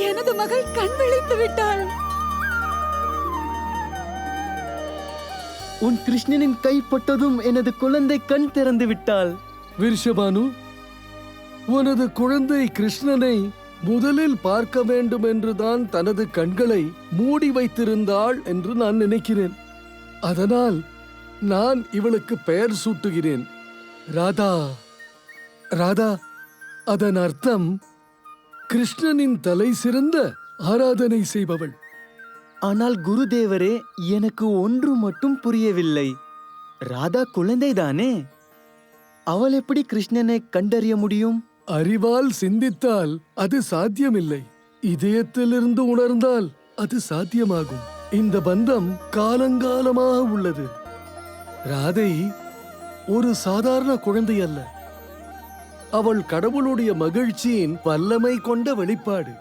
எனது மகள் கண் விழித்து விட்டாள். உன் கிருஷ்ணனின் கைப்பட்டதும் எனது குழந்தை கண் திறந்து விட்டாள். விருஷபானு, உனது குழந்தை கிருஷ்ணனை முதலில் பார்க்க வேண்டும் என்றுதான் தனது கண்களை மூடி வைத்திருந்தாள் என்று நான் நினைக்கிறேன். அதனால் நான் இவளுக்கு பெயர் சூட்டுகிறேன். ராதா ராதா, அதன் அர்த்தம் கிருஷ்ணனின் தலை சிறந்த ஆராதனை செய்பவள். ஆனால் குருதேவரே, எனக்கு ஒன்று மட்டும் புரியவில்லை. ராதா குழந்தைதானே? அவள் எப்படி கிருஷ்ணனை கண்டறிய முடியும்? அறிவால் சிந்தித்தால் அது சாத்தியமில்லை. இதயத்திலிருந்து உணர்ந்தால் அது சாத்தியமாகும். இந்த பந்தம் காலங்காலமாக உள்ளது. ராதை ஒரு சாதாரண குழந்தை அல்ல. அவள் கடவுளுடைய மகிழ்ச்சியின் வல்லமை கொண்ட வெளிப்பாடு.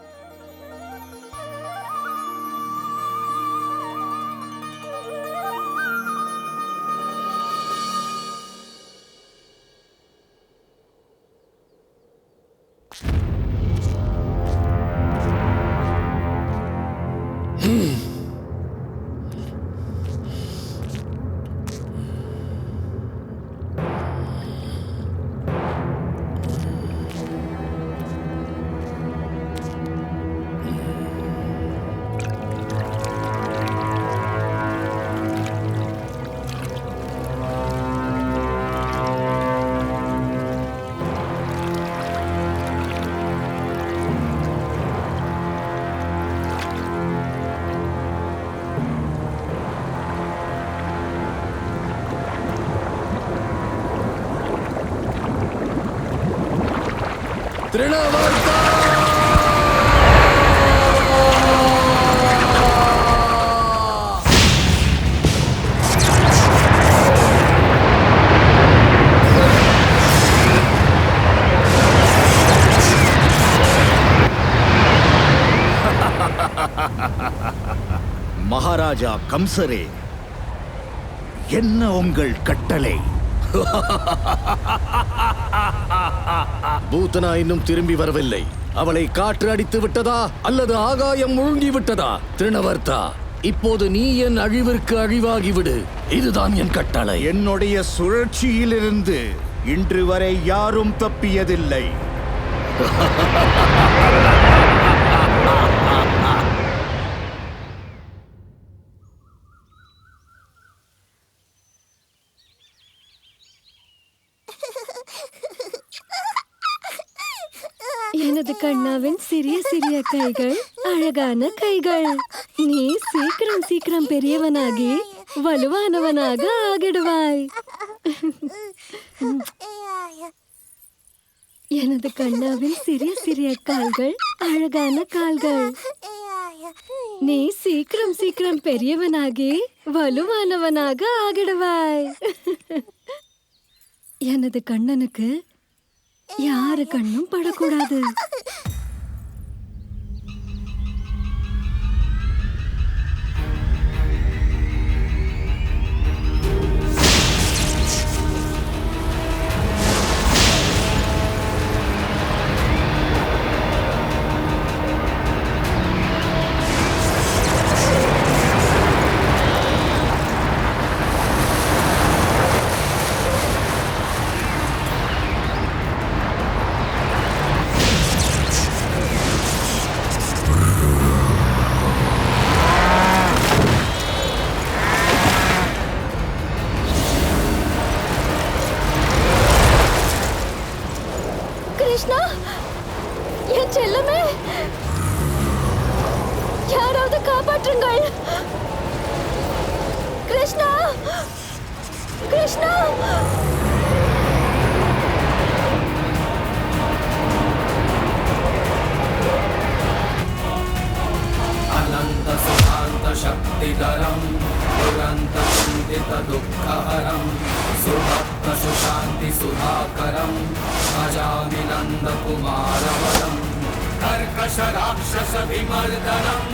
மகாராஜா கம்சரே, என்ன உங்கள் கட்டளை? பூத்தனா இன்னும் திரும்பி வரவில்லை. அவளை காற்று அடித்து விட்டதா அல்லது ஆகாயம் முழுங்கி விட்டதா? திருணவர்த்தா, இப்போது நீ என் அழிவிற்கு அழிவாகிவிடு. இதுதான் என் கட்டளை. என்னுடைய சுழற்சியிலிருந்து இன்று வரை யாரும் தப்பியதில்லை. எனது கண்ணாவின் சிறிய சிறிய கைகள், அழகான கைகள். நீ சீக்கிரம் சீக்கிரம் பெரியவனாகி வலுவானவனாக ஆகிடுவாய். எனது கண்ணாவின் சிறிய சிறிய கால்கள், அழகான கால்கள். நீ சீக்கிரம் சீக்கிரம் பெரியவனாகி வலுவானவனாக ஆகிடுவாய். எனது கண்ணனுக்கு யாரு கண்ணும் படக்கூடாது. கிருஷ்ணா, என் செல்லமே, யாராவது காப்பாற்றுங்கள். கிருஷ்ணா, கிருஷ்ணா. अनंत सुखांत शक्तिधरं दुरंत चिंतित दुःखहरं सुभक्त सुशांति सुधाकरं भजामि नंद कुमारवरं कर्कश राक्षस विमर्दनं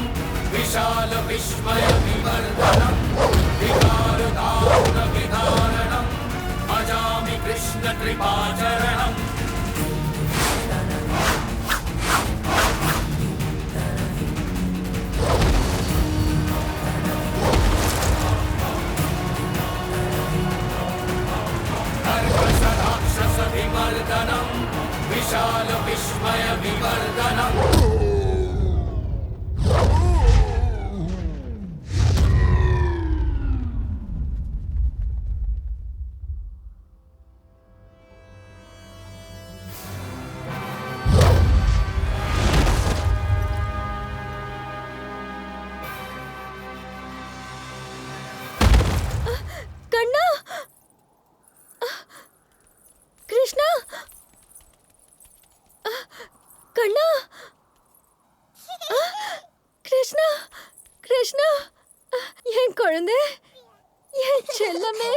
विशाल विस्मय विवर्धनं विकार दारुण विधारणं भजामि कृष्ण कृपाचरणं. विमर्दनं विशाल विस्मय विवर्धनं. செல்லமே,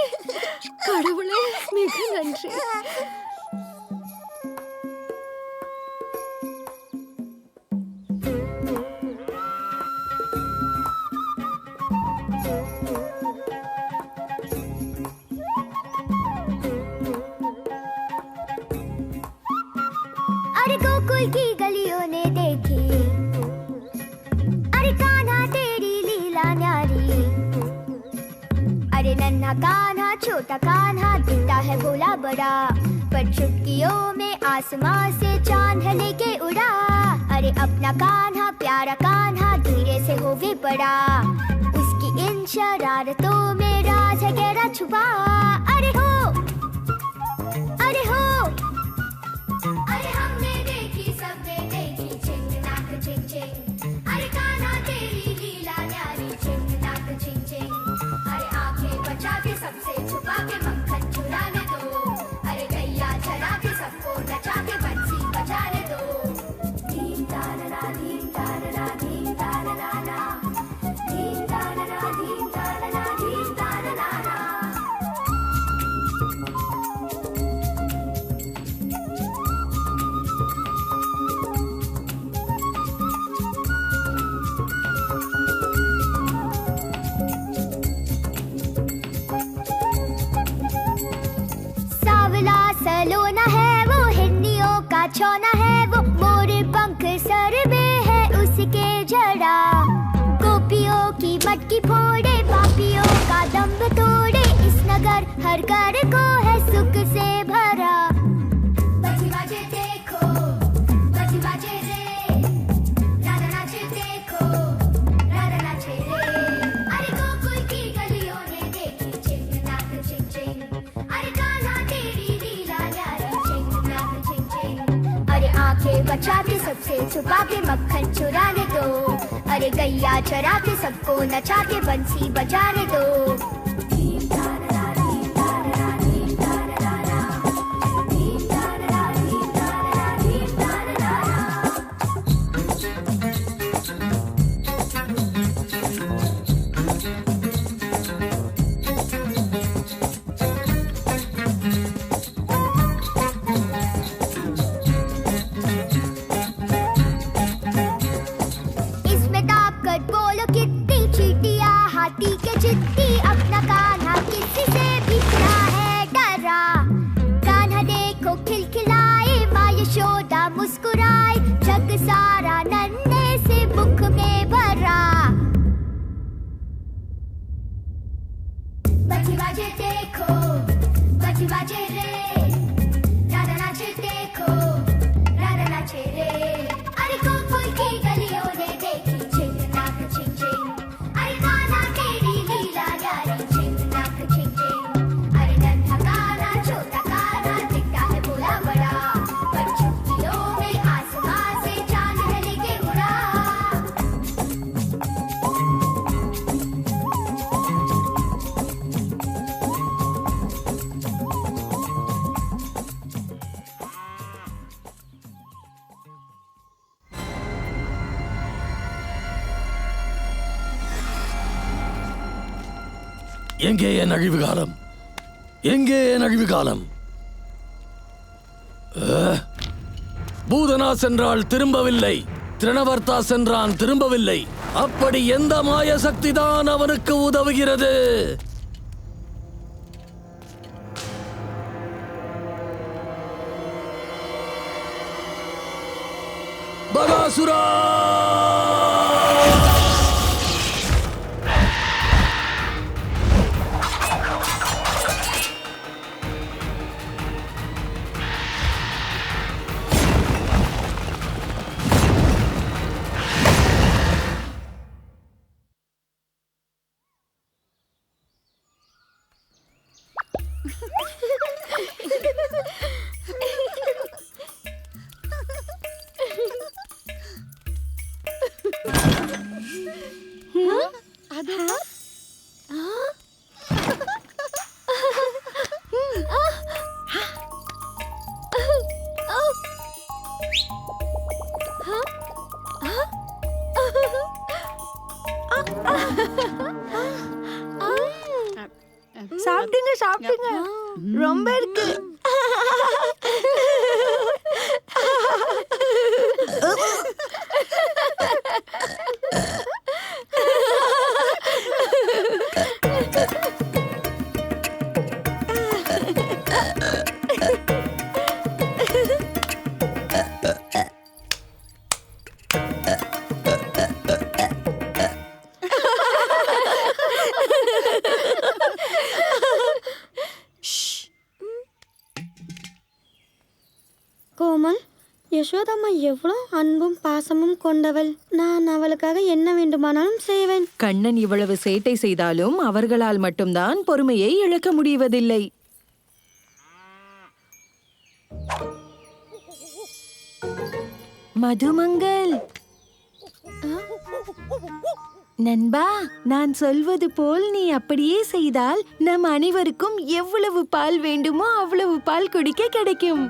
கடவுளே மிக நன்றி. अरे गोकुल की गलियों ने देखी, अरे कान्हा तेरी लीला न्यारी। अरे नन्हा कान्हा छोटा कान्हा दिखता है भोला बड़ा, पर चुटकियों में आसमां से चांद लेके उड़ा। अरे अपना कान्हा प्यारा कान्हा धीरे से होवे पड़ा, उसकी इन शरारतों में राज है गहरा छुपा। अरे हो, अरे हो, अरे हमने देखी सबने देखी चिंग नाक चिंग चिंग। अरे कान्हा तेरी लीला न्यारी चिंग नाक चिंग चिंग। अरे आंखें बचा के सबसे छुपा के मक्खन चुराने दो, अरे गैया चरा के सबको नचा के बंसी बजाने दो। धीम तारा धीम तारा धीम तारा ला, धीम तारा धीम तारा धीम तारा ला। सावला सलोना है वो, हिरनियों का छौना है वो, मोर पंख सर में है उसके जड़ा। गोपियों की मटकी फोड़े, पापियों का दम्भ तोड़े, इस नगर हर घर को है सुख से भरा। बजी बाजे देखो, बजी बाजे रे, राधा नाचे देखो, राधा नाचे रे। अरे गोकुल की गलियों ने देखी चिंग नाक चिंग चिंग। अरे कान्हा तेरी लीला न्यारी चिंग नाक चिंग चिंग। अरे आंखें बचा के सबसे छुपा के मक्खन चुराने दो, अरे गैया चरा के सबको नचा के बंसी बजाने दो। धीम तारा धीम तारा धीम तारा ला, धीम तारा धीम तारा धीम तारा ला। इसमें ताकत बोलो कितनी, चींटियां हाथी के चित्ती, अपना कान्हा किसी से बिखरा है डरा। कान्हा देखो खिलखिलाए, माँ यशोदा मुस्कुराए, जग सारा नन्हे से मुख में भरा। बजी बाजे देखो, बजी बाजे रे, राधा नाचे देखो, राधा नाचे रे। अरे गोकुल की गलियों ने देखी चिंग नाक चिंग चिंग। अरे कान्हा तेरी लीला न्यारी चिंग नाक चिंग चिंग। अरे नन्हा कान्हा छोटा कान्हा दिखता है भोला बड़ा, पर चुटकियों में आसमां से चांद लेके उड़ा। எங்கே என் அழிவு காலம்? எங்கே என் அழிவு காலம்? பூதனா சென்றால் திரும்பவில்லை, திரணவர்த்தா சென்றான் திரும்பவில்லை. அப்படி எந்த மாய சக்தி தான் அவனுக்கு உதவுகிறது? பகாசுரா! சாப்பிடுங்க. ரொம்ப இருக்கு. கோமல், யசோதம்மா எவ்வளோ அன்பும் பாசமும் கொண்டவள். நான் அவளுக்காக என்ன வேண்டுமானாலும் செய்வேன். கண்ணன் இவ்வளவு சேட்டை செய்தாலும் அவர்களால் மட்டும்தான் பொறுமையை இழக்க முடிவதில்லை. மதுமங்கள், நண்பா, நான் சொல்வது போல் நீ அப்படியே செய்தால் நம் அனைவருக்கும் எவ்வளவு பால் வேண்டுமோ அவ்வளவு பால் குடிக்க கிடைக்கும்.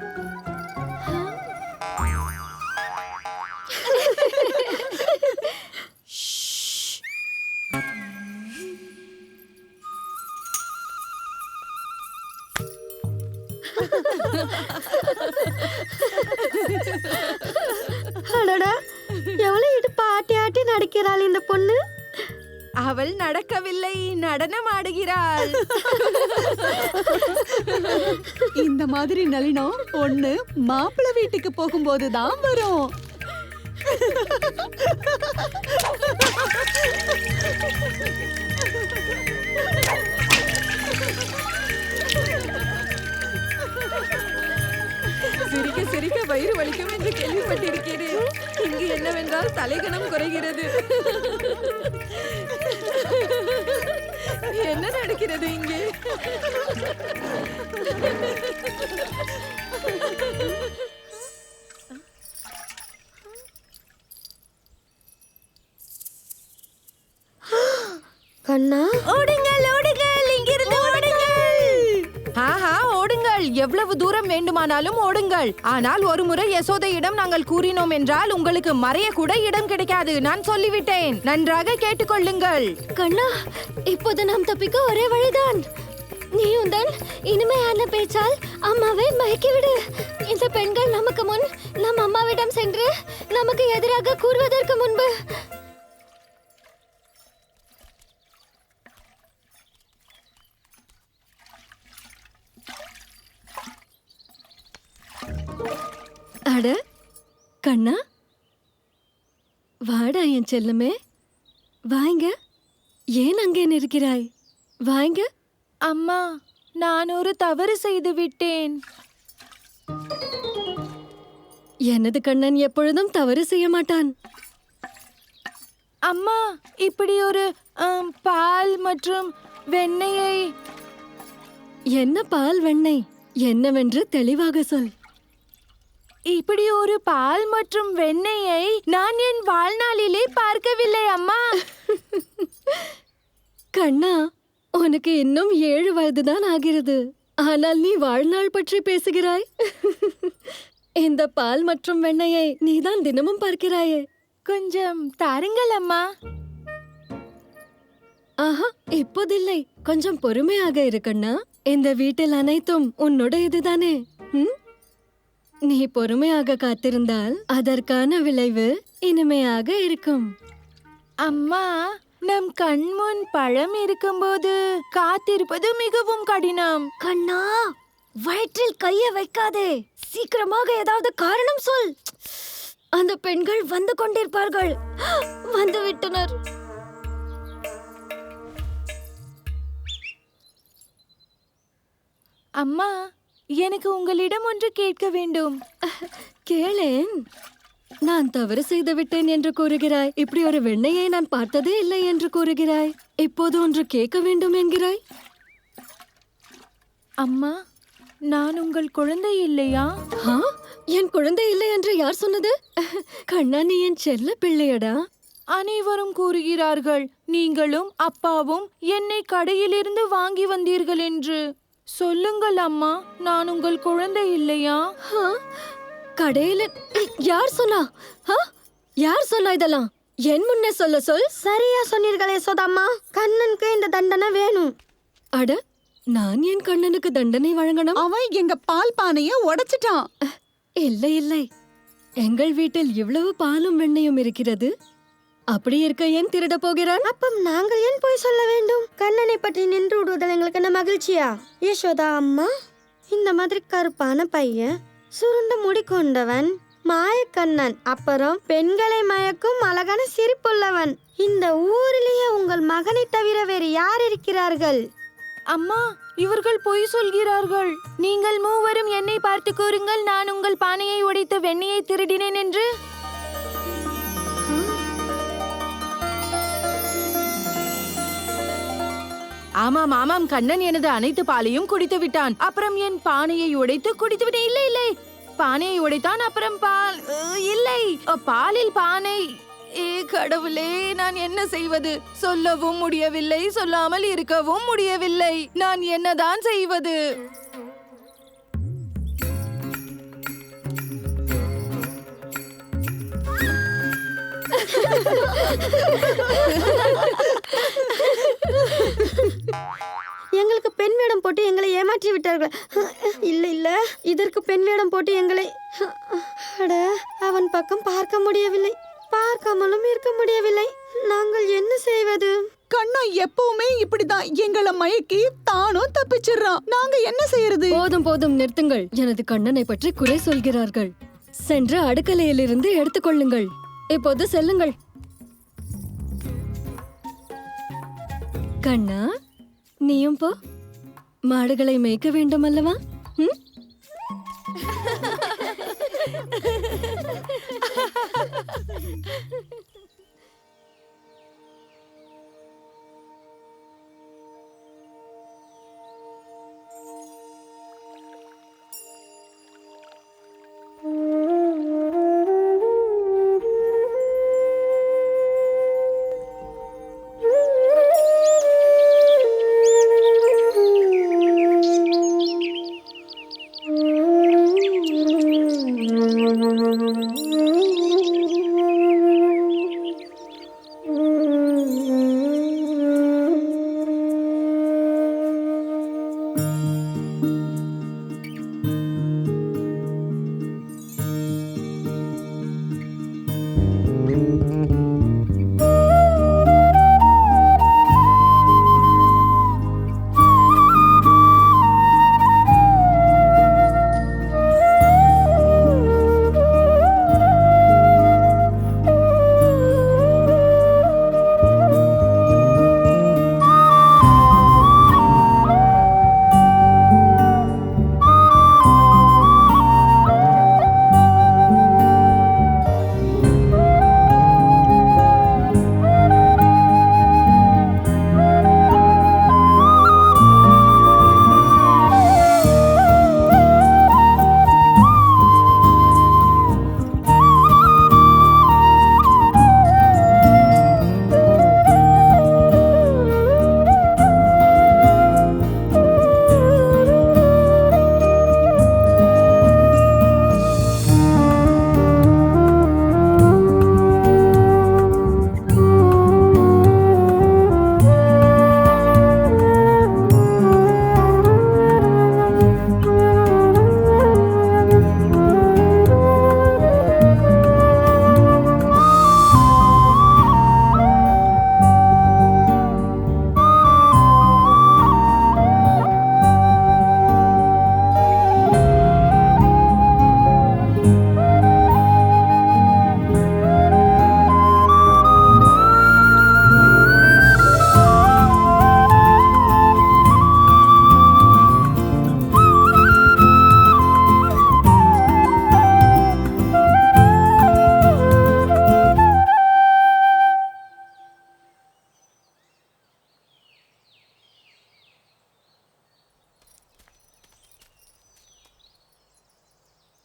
அடடா, எவ்வளவு இடுப்பு ஆட்டி ஆட்டி நடக்கிறாள் இந்த பொண்ணு. அவள் நடக்கவில்லை, நடனம் ஆடுகிறாள். இந்த மாதிரி நளினம் ஒண்ணு மாப்பிள்ளை வீட்டுக்கு போகும்போதுதான் வரும். சிரிக்க சிரிக்க வயிறு வலிக்கும் என்று கேள்விப்பட்டிருக்கிறேன். இங்கு என்னவென்றால் தலைகணம் குறைகிறது. என்ன நடக்கிறது இங்கே? கண்ணா, ஓடுங்கள், ஓடுங்கள், இங்கிருந்து ஓடுங்கள். ஆஹா, ஓடுங்கள், எவ்வளவு தூரம் வேண்டுமானாலும் ஓடுங்கள். ஆனால் ஒரு முறை யசோதையிடம் நாங்கள் கூறினோம் என்றால் உங்களுக்கு மறைய கூட இடம் கிடைக்காது. நான் சொல்லிவிட்டேன், நன்றாக கேட்டுக்கொள்ளுங்கள். கண்ணா, இப்போது நாம் தப்பிக்க ஒரே வழிதான். நீ உந்தன் இனிமையான பேச்சால் அம்மாவை மயக்கிவிடு. இந்த பெண்கள் நமக்கு முன் நம் அம்மாவிடம் சென்று நமக்கு எதிராக கூறுவதற்கு முன்பு அட கண்ணா, வாடா என் செல்லமே, வாங்க. ஏன் அங்கே நிற்கிறாய்? வாங்க. அம்மா, நான் ஒரு தவறு செய்து விட்டேன். எனது கண்ணன் எப்பொழுதும் தவறு செய்ய மாட்டான். அம்மா, இப்படி ஒரு பால் மற்றும் வெண்ணெயை. என்ன பால் வெண்ணெய் என்னவென்று தெளிவாக சொல். இப்படி ஒரு பால் மற்றும் வெண்ணெயை நான் என் வாழ்நாளிலே பார்க்கவில்லை அம்மா. கண்ணா, உனக்கு இன்னும் 7 வயதுதான் ஆகிறது. ஆனால் நீ வாழ்நாள் பற்றி பேசுகிறாய். இந்த பால் மற்றும் வெண்ணெயை நீதான் தினமும் பார்க்கிறாயே. கொஞ்சம் தாருங்கள் அம்மா. ஆஹா, இப்போதில்லை, கொஞ்சம் பொறுமையாக இரு கண்ணா. இந்த வீட்டில் அனைத்தும் உன்னுடையதுதானே. நீ பொறுமையாக காத்திருந்தால் அதற்கான விளைவு இனிமையாக இருக்கும். அம்மா, நம் கண்முன் பழம் இருக்கும்போது காத்திருப்பது மிகவும் கடினம். கண்ணா, வயிற்றில் கைய வைக்காதே. சீக்கிரமாக ஏதாவது காரணம் சொல். அந்த பெண்கள் வந்து கொண்டிருப்பார்கள். வந்து விட்டனர். அம்மா, எனக்கு உங்களிடம் ஒன்று கேட்க வேண்டும். கேளேன். நான் தவறு செய்து விட்டேன் என்று கூறுகிறாய். இப்படி ஒரு வெண்ணெயை நான் பார்த்ததே இல்லை என்று கூறுகிறாய். இப்போது ஒன்று கேட்க வேண்டும் என்கிறாய். அம்மா, நான் உங்கள் குழந்தை இல்லையா? என் குழந்தை இல்லை என்று யார் சொன்னது? கண்ணா, நீ என் செல்ல பிள்ளையடா. அனைவரும் கூறுகிறார்கள் நீங்களும் அப்பாவும் என்னை கடையிலிருந்து வாங்கி வந்தீர்கள் என்று. சொல்லுங்கள் அம்மா, நான் உங்கள் குழந்தை இல்லையா? கடையில யார் சொன்னா? யார் சொன்னா இதெல்லாம்? என் முன்னே சொல்ல சொல். சரியா சொன்னீர்களே யசோதம்மா. கண்ணனுக்கு இந்த தண்டனை வேணும். அட, நான் என் கண்ணனுக்கு தண்டனை வழங்கணும். அவன் எங்க பால் பானைய உடைச்சிட்டான். இல்லை இல்லை, எங்கள் வீட்டில் இவ்வளவு பாலும் வெண்ணையும் இருக்கிறது. அப்படி இருக்க ஏன் திருட போகிறான்? அப்ப நாங்கள் ஏன் போய் சொல்ல வேண்டும்? கண்ணனை பற்றி நின்று விடுவதில் எங்களுக்கு என்ன மகிழ்ச்சியா? யசோதா அம்மா, இந்த மாதிரி கருப்பான பையன், சுருண்ட முடி கொண்டவன், மாயக்கண்ணன், அப்புறம் பெண்களை மயக்கும் அழகான சிரிப்புள்ளவன், இந்த ஊரிலேயே உங்கள் மகனை தவிர வேறு யார் இருக்கிறார்கள்? அம்மா, இவர்கள் பொய் சொல்கிறார்கள். நீங்கள் மூவரும் என்னை பார்த்து கூறுங்கள், நான் உங்கள் பானையை உடைத்து வெண்ணையை திருடினேன் என்று. ஆமாம் ஆமாம், கண்ணன் எனது அனைத்து பாலையும் குடித்து விட்டான். அப்புறம் என் பானையை உடைத்து குடித்து விட்டேன். இல்லை இல்லை, பானையை உடைத்தான், அப்புறம் பால் இல்லை, பாலில் பானை. கடவுளே, நான் என்ன செய்வது? சொல்லவும் முடியவில்லை, சொல்லாமல் இருக்கவும் முடியவில்லை. நான் என்னதான் செய்வது? எங்களுக்கு பெண் வேடம் போட்டு எங்களை ஏமாற்றி விட்டார்கள். இல்ல இல்ல, இதற்கு பெண் வேடம் போட்டு எங்களை அவன் பக்கம் பார்க்க முடியவில்லை, பார்க்காமலும் இருக்க முடியவில்லை. நாங்கள் என்ன செய்வது? கண்ணா எப்பவுமே இப்படிதான், எங்களை மயக்கி தானும் தப்பிச்சிடுறான். நாங்க என்ன செய்யறது? போதும் போதும், நிறுத்துங்கள். எனது கண்ணனை பற்றி குறை சொல்கிறார்கள். சென்று அடுக்கலையிலிருந்து எடுத்துக்கொள்ளுங்கள். இப்போது செல்லுங்கள். கண்ணா, நீயும் போ. மாடுகளை மேய்க்க வேண்டும் அல்லவா?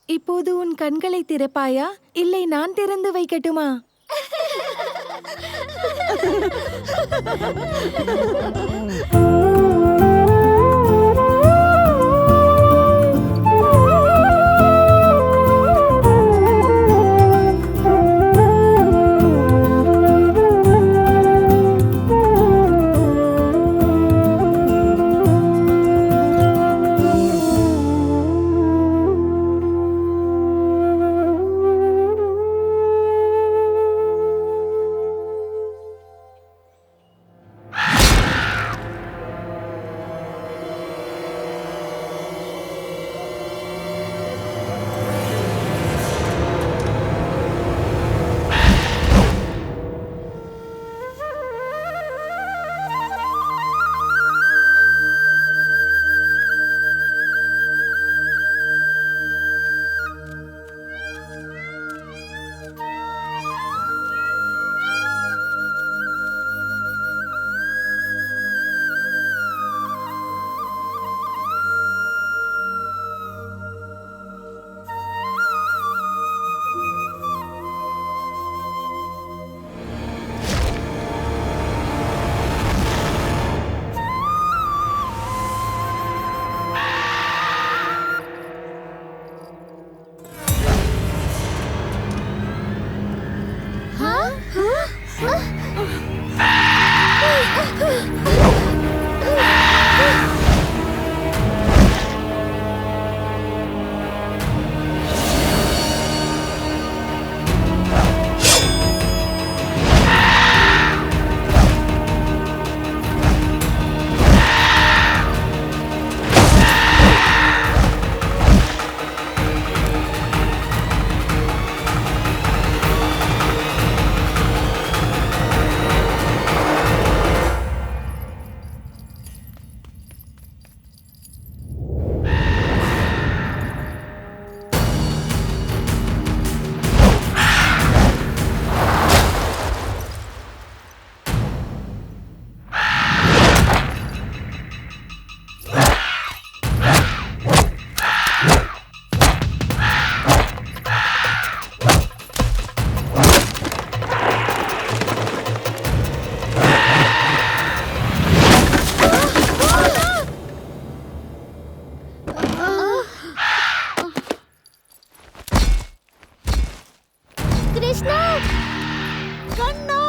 இப்போது உன் கண்களை திறப்பாயா, இல்லை நான் திறந்து வைக்கட்டுமா? கண்ணா!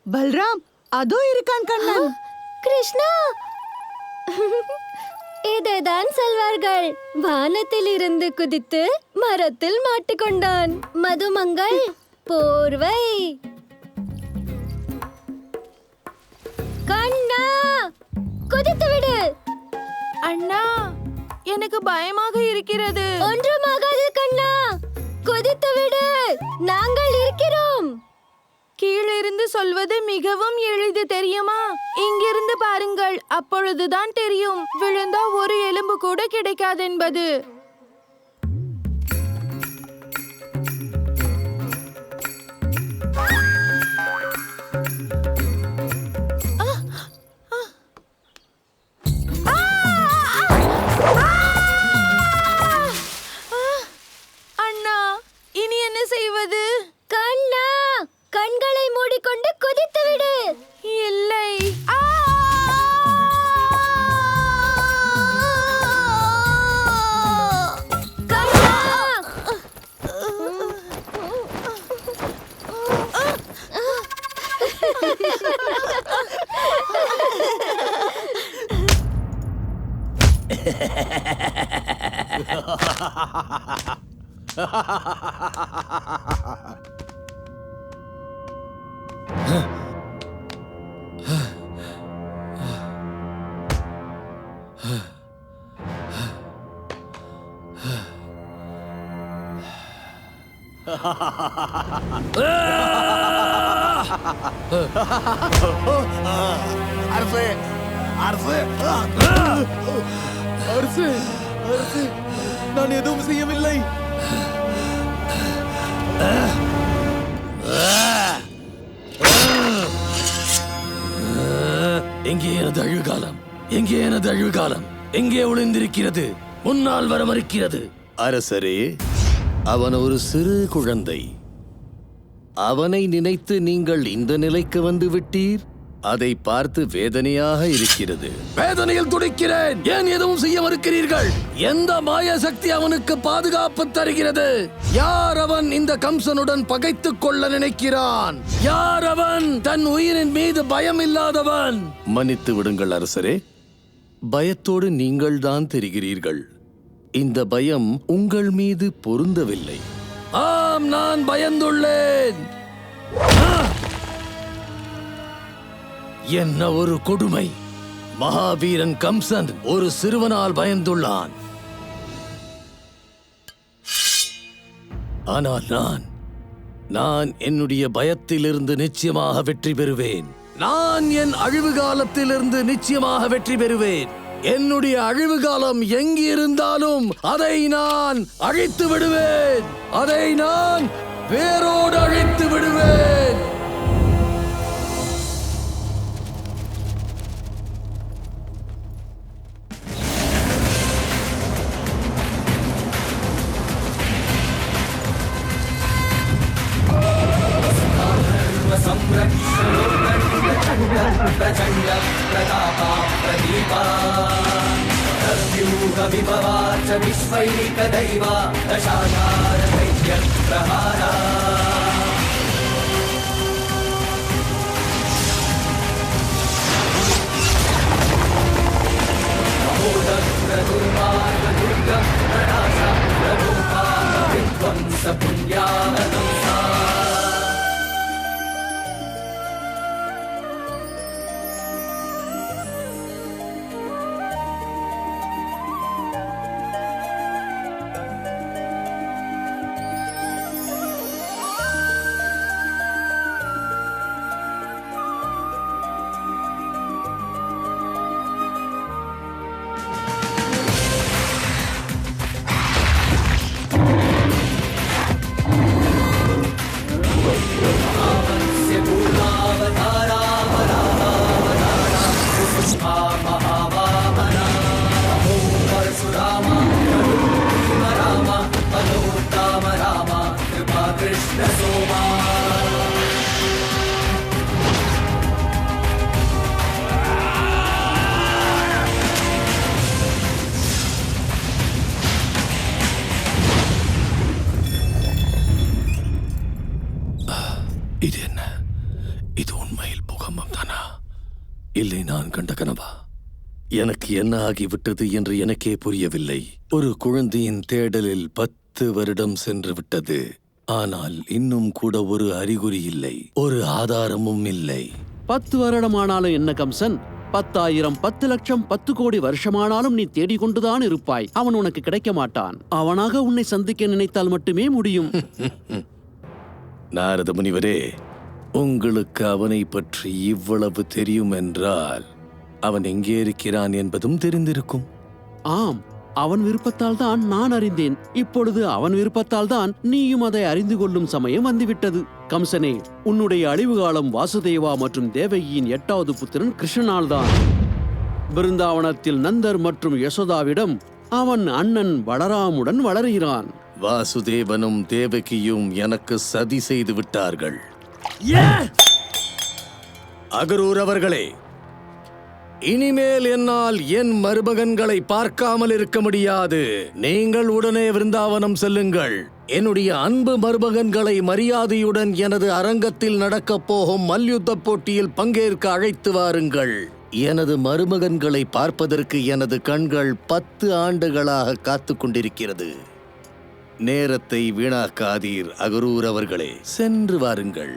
பல்ராம் அதோ இருக்கான் கண்ணன். கிருஷ்ணா, இதைதான் சொல்வார்கள். வானத்தில் இருந்து குதித்து மரத்தில் மாட்டிக்கொண்டான். மதுமங்கள் போர்வை. கண்ணா, குதித்து விடு. அண்ணா, எனக்கு பயமாக இருக்கிறது. ஒன்றுமாகாது கண்ணா, குதித்து விடு, நாங்கள் இருக்கிறோம். கீழிருந்து சொல்வது மிகவும் எளிது தெரியுமா? இங்கிருந்து பாருங்கள், அப்பொழுதுதான் தெரியும் விழுந்தா ஒரு எலும்பு கூட கிடைக்காதென்பது. அண்ணா, இனி என்ன செய்வது? கண்ணா, கண்களை மூடிக்கொண்டு குதித்து விடு. இல்லை. அரசே, அரசே, அரசே, அரசே, நான் எதுவும் செய்யவில்லை. எங்கே எனது அழுகாலம்? எங்கே எனது அழுகாலம்? எங்கே ஒளிந்திருக்கிறது? முன்னால் வர மறுக்கிறது. அரசரே, அவன் ஒரு சிறு குழந்தை. அவனை நினைத்து நீங்கள் இந்த நிலைக்கு வந்து விட்டீர். அதை பார்த்து வேதனையாக இருக்கிறது. வேதனையில் துடிக்கிறேன். ஏன் எதுவும் செய்ய மறுக்கிறீர்கள்? எந்த மாய சக்தி அவனுக்கு பாதுகாப்பு தருகிறது? யார் அவன் இந்த கம்சனுடன் பகைத்துக் கொள்ள நினைக்கிறான்? யார் அவன்? தன் உயிரின் மீது பயம் இல்லாதவன். மன்னித்து விடுங்கள் அரசரே, பயத்தோடு நீங்கள் தான் தெரிகிறீர்கள். இந்த பயம் உங்கள் மீது பொருந்தவில்லை. ஆம், நான் பயந்துள்ளேன். என்ன ஒரு கொடுமை! மகாவீரன் கம்சன் ஒரு சிறுவனால் பயந்துள்ளான். ஆனால் நான் என்னுடைய பயத்திலிருந்து நிச்சயமாக வெற்றி பெறுவேன். நான் என் அழிவு காலத்திலிருந்து நிச்சயமாக வெற்றி பெறுவேன். என்னுடைய அழிவு காலம் எங்கிருந்தாலும் அதை நான் அழித்து விடுவேன். அதை நான் வேரோடு அழித்து விடுவேன். प्रचंड प्रतापा प्रदीपा व्यूह विभवा च विश्वैक दैवा दशाधार दैत्य प्रहारा विध्वंस पुण्यानंसा இது என்ன? இது உண்மையில் பூகம்பம் தானா, இல்லை நான் கண்ட கனவா? எனக்கு என்ன ஆகிவிட்டது என்று எனக்கே புரியவில்லை. ஒரு குழந்தையின் தேடலில் 10 வருடம் சென்று விட்டது. ஆனால் இன்னும் கூட ஒரு அறிகுறி இல்லை, ஒரு ஆதாரமும் இல்லை. 10 வருடமானாலும் என்ன கம்சன், 10,000, 10 லட்சம், 10 கோடி வருஷமானாலும் நீ தேடிக்கொண்டுதான் இருப்பாய். அவன் உனக்கு கிடைக்க மாட்டான். அவனாக உன்னை சந்திக்க நினைத்தால் மட்டுமே முடியும். நாரத முனிவரே, உங்களுக்கு அவனை பற்றி இவ்வளவு தெரியும் என்றால் அவன் எங்கே இருக்கிறான் என்பதும் தெரிந்திருக்கும். ஆம், அவன் விருப்பத்தால் தான் நான் அறிந்தேன். இப்பொழுது அவன் விருப்பத்தால் தான் நீயும் அதை அறிந்து கொள்ளும் சமயம் வந்துவிட்டது. கம்சனே, உன்னுடைய அழிவு காலம் வாசுதேவா மற்றும் தேவகியின் 8வது புத்திரன் கிருஷ்ணனால் தான். பிருந்தாவனத்தில் நந்தர் மற்றும் யசோதாவிடம் அவன் அண்ணன் பலராமுடன் வளர்கிறான். வாசுதேவனும் தேவகியும் எனக்கு சதி செய்து விட்டார்கள். அகரூர் அவர்களே, இனிமேல் என்னால் என் மருமகன்களை பார்க்காமல் இருக்க முடியாது. நீங்கள் உடனே விருந்தாவனம் செல்லுங்கள். என்னுடைய அன்பு மருமகன்களை மரியாதையுடன் எனது அரங்கத்தில் நடக்கப் போகும் மல்யுத்த போட்டியில் பங்கேற்க அழைத்து வாருங்கள். எனது மருமகன்களை பார்ப்பதற்கு எனது கண்கள் 10 ஆண்டுகளாக காத்து கொண்டிருக்கிறது. நேரத்தை வீணாக்காதீர் அகரூர் அவர்களே, சென்று வாருங்கள்.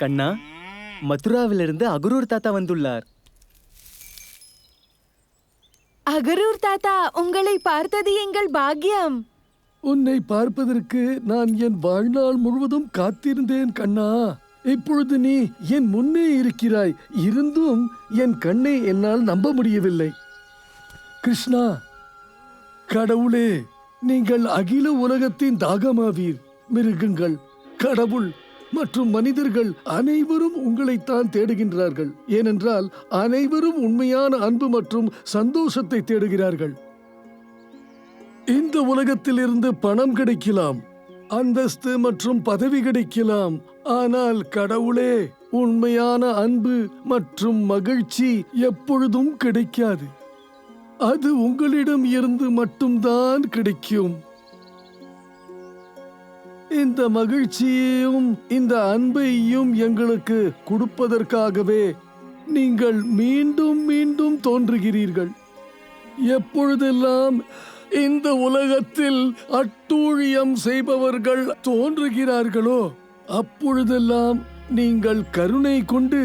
கண்ணா, மதுராவிலிருந்து அகரூர் தாத்தா வந்துள்ளார். அகரூர் தாத்தா, உங்களை பார்த்தது எங்கள் பாக்கியம். உன்னை பார்ப்பதற்கு நான் என் வாழ்நாள் முழுவதும் காத்திருந்தேன் கண்ணா. இப்பொழுது நீ என் முன்னே இருக்கிறாய். இருந்தும் என் கண்ணை என்னால் நம்ப முடியவில்லை. கிருஷ்ணா, கடவுளே, நீங்கள் அகில உலகத்தின் தாகமாவீர். மிருகங்கள், கடவுள் மற்றும் மனிதர்கள் அனைவரும் உங்களைத்தான் தேடுகின்றார்கள். ஏனென்றால் அனைவரும் உண்மையான அன்பு மற்றும் சந்தோஷத்தை தேடுகிறார்கள். இந்த உலகத்திலிருந்து பணம் கிடைக்கலாம், அந்தஸ்து மற்றும் பதவி கிடைக்கலாம். ஆனால் கடவுளே, உண்மையான அன்பு மற்றும் மகிழ்ச்சி எப்பொழுதும் கிடைக்காது. அது உங்களிடம் இருந்து மட்டும்தான் கிடைக்கும். இந்த மகிழ்ச்சியையும் இந்த அன்பையும் எங்களுக்கு கொடுப்பதற்காகவே நீங்கள் மீண்டும் மீண்டும் தோன்றுகிறீர்கள். எப்பொழுதெல்லாம் இந்த உலகத்தில் அட்டூழியம் செய்பவர்கள் தோன்றுகிறார்களோ அப்பொழுதெல்லாம் நீங்கள் கருணை கொண்டு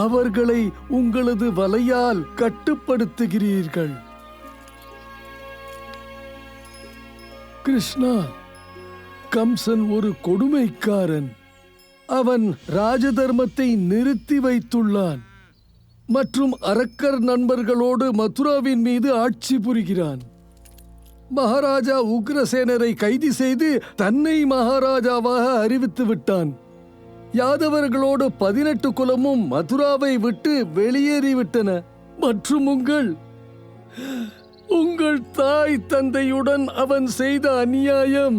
அவர்களை உங்களது வலையால் கட்டுப்படுத்துகிறீர்கள். கிருஷ்ணா, கம்சன் ஒரு கொடுமைக்காரன். அவன் ராஜதர்மத்தை நிறுத்தி வைத்துள்ளான் மற்றும் அரக்கர் நண்பர்களோடு மதுராவின் மீது ஆட்சி புரிகிறான். மகாராஜா உக்ரசேனரை கைது செய்து தன்னை மகாராஜாவாக அறிவித்து விட்டான். யாதவர்களோடு 18 குலமும் மதுராவை விட்டு வெளியேறிவிட்டன. மற்றும் உங்கள் தாய் தந்தையுடன் அவன் செய்த அநியாயம்,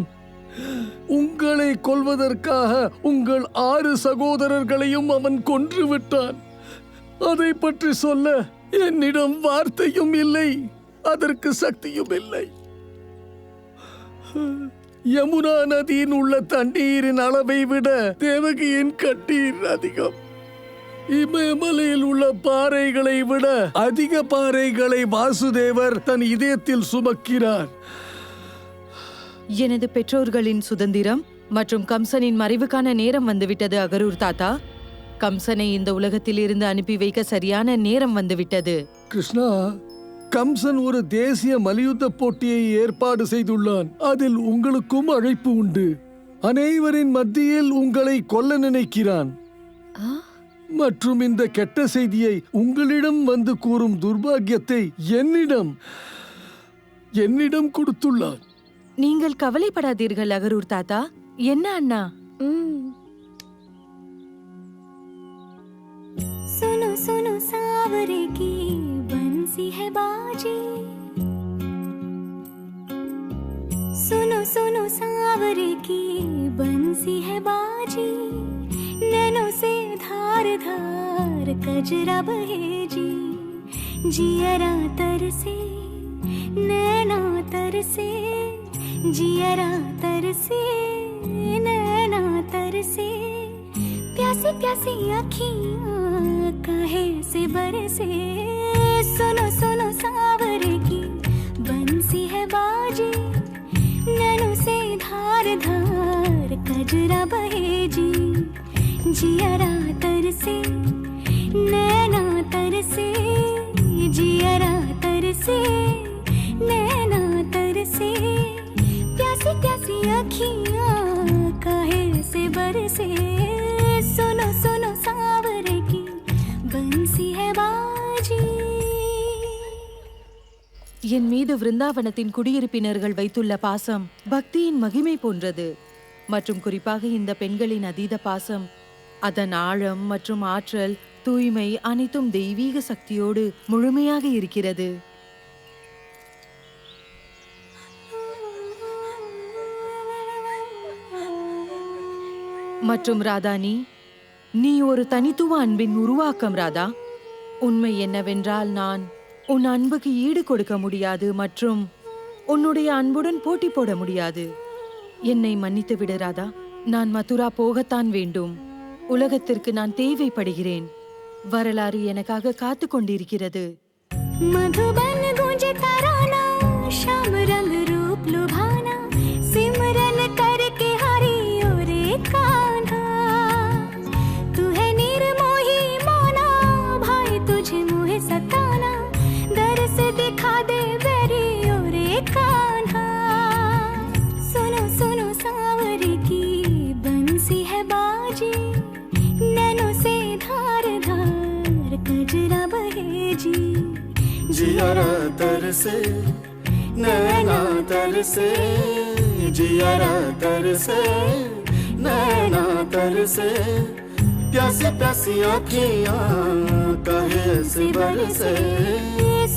உங்களை கொல்வதற்காக உங்கள் 6 சகோதரர்களையும் அவன் கொன்று விட்டான். அதை பற்றி சொல்ல என்னிடம் வார்த்தையும் இல்லை, அதற்கு சக்தியும் இல்லை. யமுனா நதியின் உள்ள தண்ணீரின் அளவை விட தேவகியின் கண்ணீர் அதிகம். இமயமலையில் உள்ள பாறைகளை விட அதிக பாறைகளை வாசுதேவர் தன் இதயத்தில் சுமக்கிறார். எனது பெற்றோர்களின் சுதந்திரம் மற்றும் கம்சனின் மறைவுக்கான நேரம் வந்துவிட்டது அகரூர் தாத்தா. கம்சனை இந்த உலகத்தில் இருந்து அனுப்பி வைக்க சரியான நேரம் வந்துவிட்டது. கிருஷ்ணா, கம்சன் ஒரு தேசிய மல்யுத்த போட்டியை ஏற்பாடு செய்துள்ளான். அதில் உங்களுக்கும் அழைப்பு உண்டு. அனைவரின் மத்தியில் உங்களை கொல்ல நினைக்கிறான். மற்றும் இந்த கெட்ட செய்தியை உங்களிடம் வந்து கூறும் துர்பாக்கியத்தை என்னிடம் கொடுத்துள்ளான். நீங்கள் கவலைப்படாதீர்கள் அகரூர் தாத்தா. என்ன அண்ணா? सुनो सुनो सावरे की बंसी है बाजी, सुनो सुनो सावरे की बंसी है बाजी, नैनों से धार धार कजरा बहे जी, जियरा तरसे नैना तरसे, जियरा तरसे नैना तरसे, प्यासी प्यासी आँखियाँ काहे से बरसे, सुनो सुनो सावरे की बंसी है बाजी, नैनों से धार धार कजरा बहे जी, जियरा तरसे नैना तरसे, जियरा तरसे नैना तरसे, प्यासी प्यासी आँखियाँ काहे से बरसे, सुनो सुनो सावरे की बंसी है बाजी. என் மீது விருந்தாவனத்தின் குடியிருப்பினர்கள் வைத்துள்ள பாசம் பக்தியின் மகிமை போன்றது. மற்றும் குறிப்பாக இந்த பெண்களின் அதீத பாசம், அதன் ஆழம் மற்றும் ஆற்றல், தூய்மை அனைத்தும் தெய்வீக சக்தியோடு முழுமையாக இருக்கிறது. மற்றும் ராதா, நீ ஒரு தனித்துவ அன்பின் உருவாக்கம் ராதா. உண்மை என்னவென்றால் நான் உன் அன்புக்கு ஈடு கொடுக்க முடியாது மற்றும் உன்னுடைய அன்புடன் போட்டி போட முடியாது. என்னை மன்னித்து விடு ராதா. நான் மதுரா போகத்தான் வேண்டும். உலகத்திற்கு நான் தேவைப்படுகிறேன். வரலாறு எனக்காக காத்து கொண்டிருக்கிறது. मधुबन गूंजे तराना, श्याम रंग रूप लुभाना, सिमरन करके हरि ओरे कान्हा, तू है निर्मोही मौना, भाई तुझे मुहे सताना, दर्श दिखा दे बेरी ओरे कान्हा, सुनो सुनो सावरे की बंसी है बाजी, नैनों से धार धार कजरा बहे जी, जियारा तरसे नैना तरसे, जियारा तरसे नैना तरसे, प्यासी प्यासी आँखियाँ काहे से बरसे,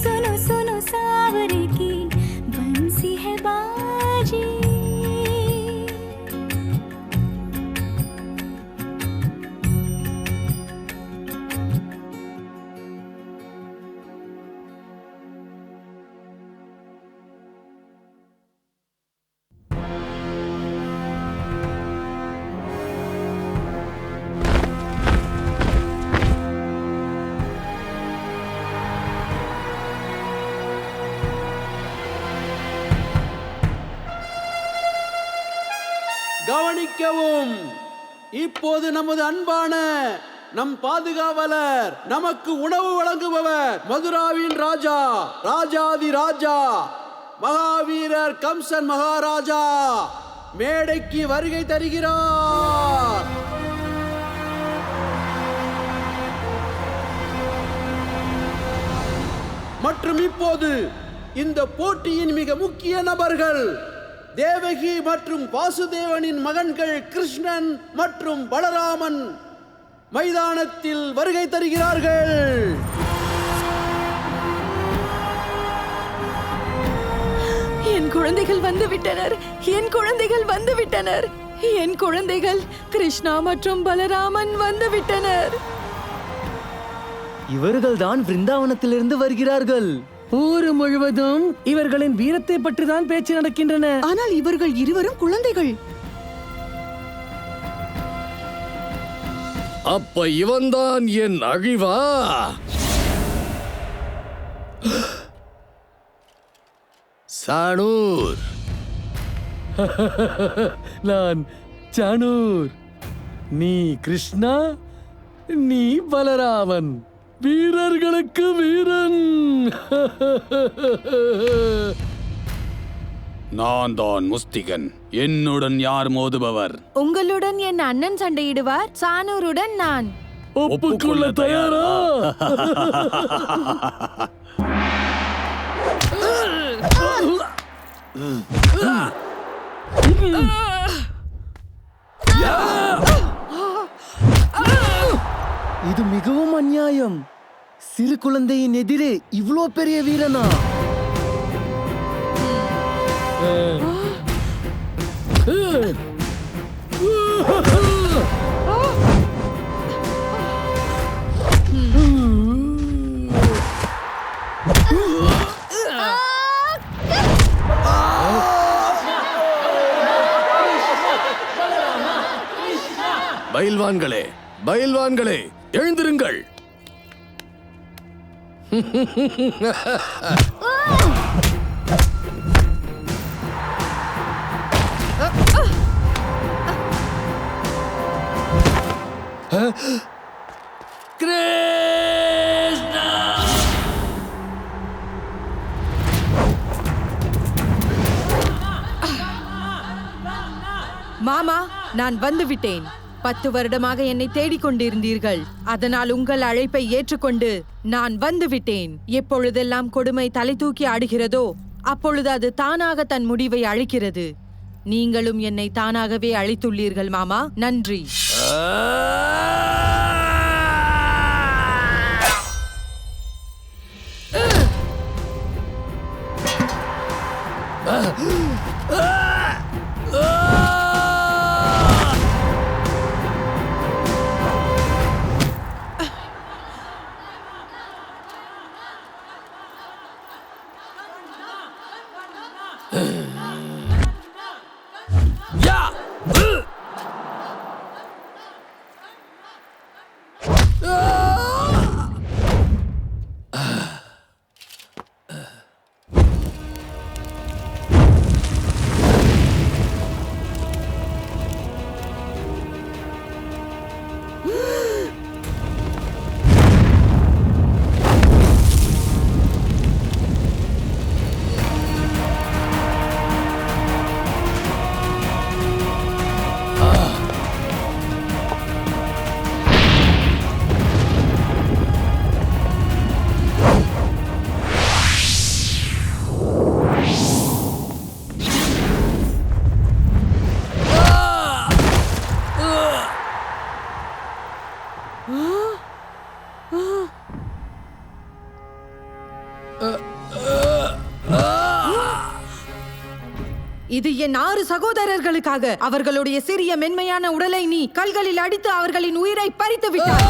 सुनो सुनो सावरे की बंसी है बाजी. கவனிக்கவும். இப்போது நமது அன்பான நம் பாதுகாவலர், நமக்கு உணவு வழங்குபவர், மதுராவின் ராஜா, ராஜாதி ராஜா, மகாவீரர் கம்சன் மகாராஜா மேடைக்கு வருகை தருகிறார். மற்றும் இப்போது இந்த போட்டியின் மிக முக்கிய நபர்கள், தேவகி மற்றும் வாசுதேவனின் மகன்கள் கிருஷ்ணன் மற்றும் பலராமன் மைதானத்தில் வருகை தருகிறார்கள். என் குழந்தைகள் வந்து விட்டனர், என் குழந்தைகள் வந்து விட்டனர், என் குழந்தைகள் கிருஷ்ணா மற்றும் பலராமன் வந்து விட்டனர். இவர்கள்தான் பிருந்தாவனத்திலிருந்து வருகிறார்கள். ஊரு முழுவதும் இவர்களின் வீரத்தை பற்றி தான் பேச்சு நடக்கின்றன. ஆனால் இவர்கள் இருவரும் குழந்தைகள். அப்ப இவன்தான் என் அழிவா? சானூர். நான் சானூர், நீ கிருஷ்ணா, நீ பலராமன். வீரர்களுக்கு வீரன். நான் தான் முஸ்திகன். என்னுடன் யார் மோதுபவர்? உங்களுடன் என் அண்ணன் சண்டையிடுவார், சானூருடன் நான். ஒப்புக்கொள்ள தயாரா? இது மிகவும் அநியாயம். சிறு குழந்தையின் எதிரே இவ்வளோ பெரிய வீரனா? பயில்வான்களே, பயில்வான்களே, எழுந்திருங்கள். மாமா, நான் வந்து விட்டேன். 10 வருடமாக என்னை தேடிக் கொண்டிருந்தீர்கள். அதனால் உங்கள் அழைப்பை ஏற்றுக்கொண்டு நான் வந்து விட்டேன். எப்பொழுதெல்லாம் கொடுமை தலை தூக்கி ஆடுகிறதோ அப்பொழுது அது தானாக தன் முடிவை அளிக்கிறது. நீங்களும் என்னை தானாகவே அழைத்துள்ளீர்கள் மாமா. நன்றி. இது என் 6 சகோதரர்களுக்காக. அவர்களுடைய சிறிய மென்மையான உடலை நீ கல்களில் அடித்து அவர்களின் உயிரை பறித்து விட்டாய்.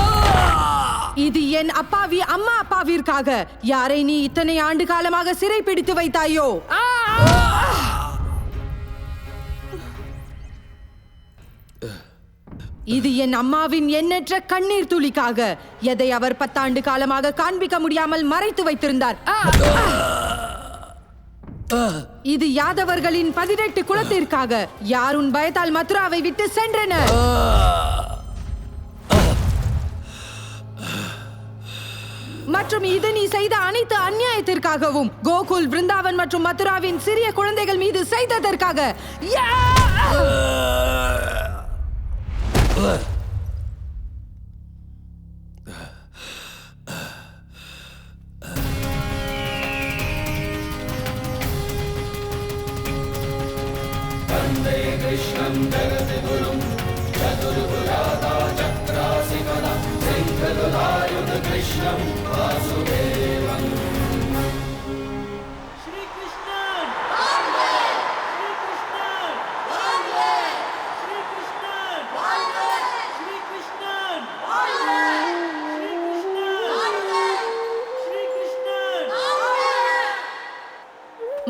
இது என் அப்பாவி அம்மா அப்பாவிற்காக, யாரை நீ இத்தனை ஆண்டு காலமாக சிறை பிடித்து வைத்தாயோ. இது என் அம்மாவின் எண்ணற்ற கண்ணீர் துளிக்காக, எதை அவர் 10 ஆண்டு காலமாக காண்பிக்க முடியாமல் மறைத்து வைத்திருந்தார். இது யாதவர்களின் 18 குலத்திற்காக. யார் உன் பயத்தால் மதுராவை விட்டு சென்றனர்? மற்றும் இது நீ செய்த அனைத்து அநியாயத்திற்காகவும், கோகுல், பிருந்தாவன் மற்றும் மதுராவின் சிறிய குழந்தைகள் மீது செய்ததற்காக.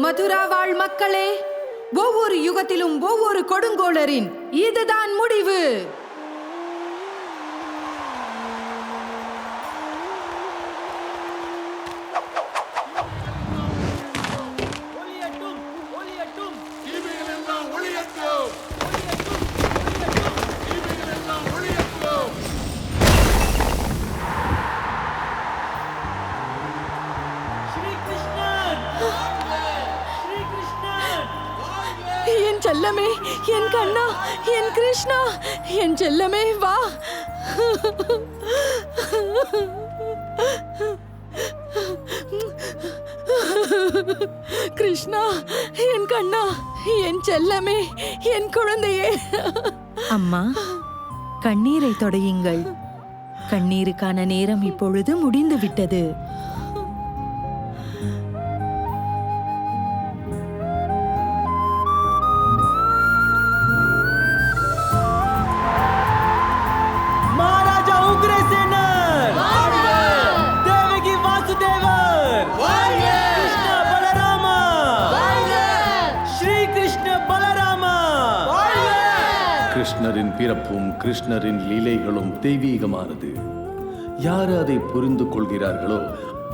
மதுரா வாழ் மக்களே, ஒவ்வொரு யுகத்திலும் ஒவ்வொரு கொடுங்கோளரின் இதுதான் முடிவு. என் செல்லமே, என் கண்ணா, என் கிருஷ்ணா, என் செல்லமே வா. கிருஷ்ணா, என் கண்ணா, என் செல்லமே, என் குழந்தையே. அம்மா, கண்ணீரை தொடையுங்கள். கண்ணீருக்கான நேரம் இப்பொழுது முடிந்து விட்டது. கிருஷ்ணரின் பிறப்பும் கிருஷ்ணரின் லீலைகளும் தெய்வீகமானது. யார் அதை புரிந்து கொள்கிறார்களோ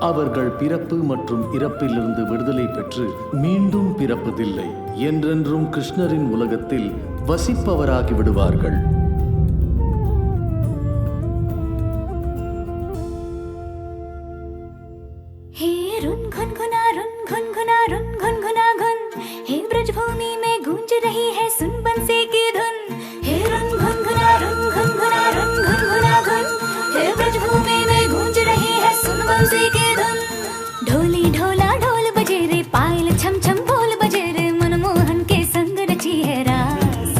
அவர்கள் பிறப்பு மற்றும் இறப்பிலிருந்து விடுதலை பெற்று மீண்டும் பிறப்பதில்லை, என்றென்றும் கிருஷ்ணரின் உலகத்தில் வசிப்பவராகி விடுவார்கள். हे रुन गुनगुना रुन गुनगुना रुन गुनगुना गुन, हे ब्रजभूमि में गूंज रही है सुन बंसी की धुन. हे रुन गुनगुना रुन गुनगुना रुन गुनगुना गुन, हे ब्रजभूमि में गूंज रही है सुन बंसी की धुन. ढोली ढोला ढोल बजे रे, पायल छम छम बोल बजे रे, मनमोहन के संग रची है रास.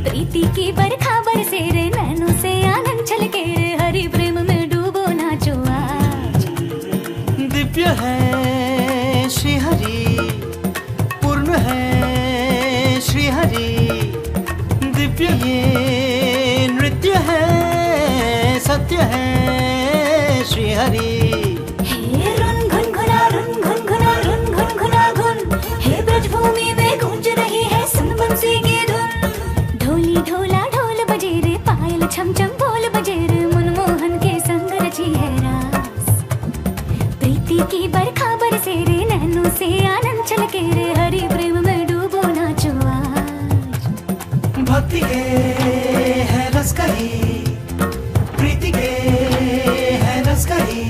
प्रीति की बरखा बरसे रे, नैनों से आनंद छलके रे, हरि प्रेम में डूबो नाचो आज. दिव्य है श्री हरि, पूर्ण है श्री हरि, दिव्य ये नृत्य है, सत्य है श्री हरि. हे रुन गुनगुना रुन गुनगुना रुन गुनगुना गुन, हे ब्रजभूमि में गूंज रही है सुन बंसी की धुन. ढोली ढोला ढोल बजे रे, पायल छम छम बोल बजे रे, मनमोहन के संग रची है रास. प्रीति की बरखा बरसे रे, नैनों से आनंद छलके रे, हरि प्रेम में डूबो नाचो आज. भक्ति के है रस कही, प्रीति के है रस कही,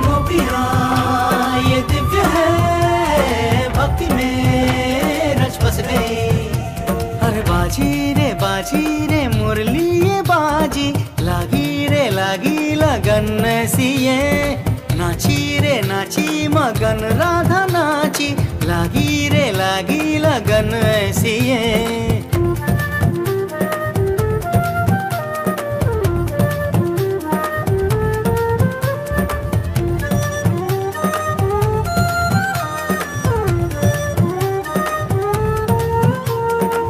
गोपियाँ ये दिव्य है, भक्ति में रच बस गई. अरे बाजी रे मुरली ये बाजी, लागी लगन सिए, नाची रे नाची मगन राधा नाची, लागी लगन सिए.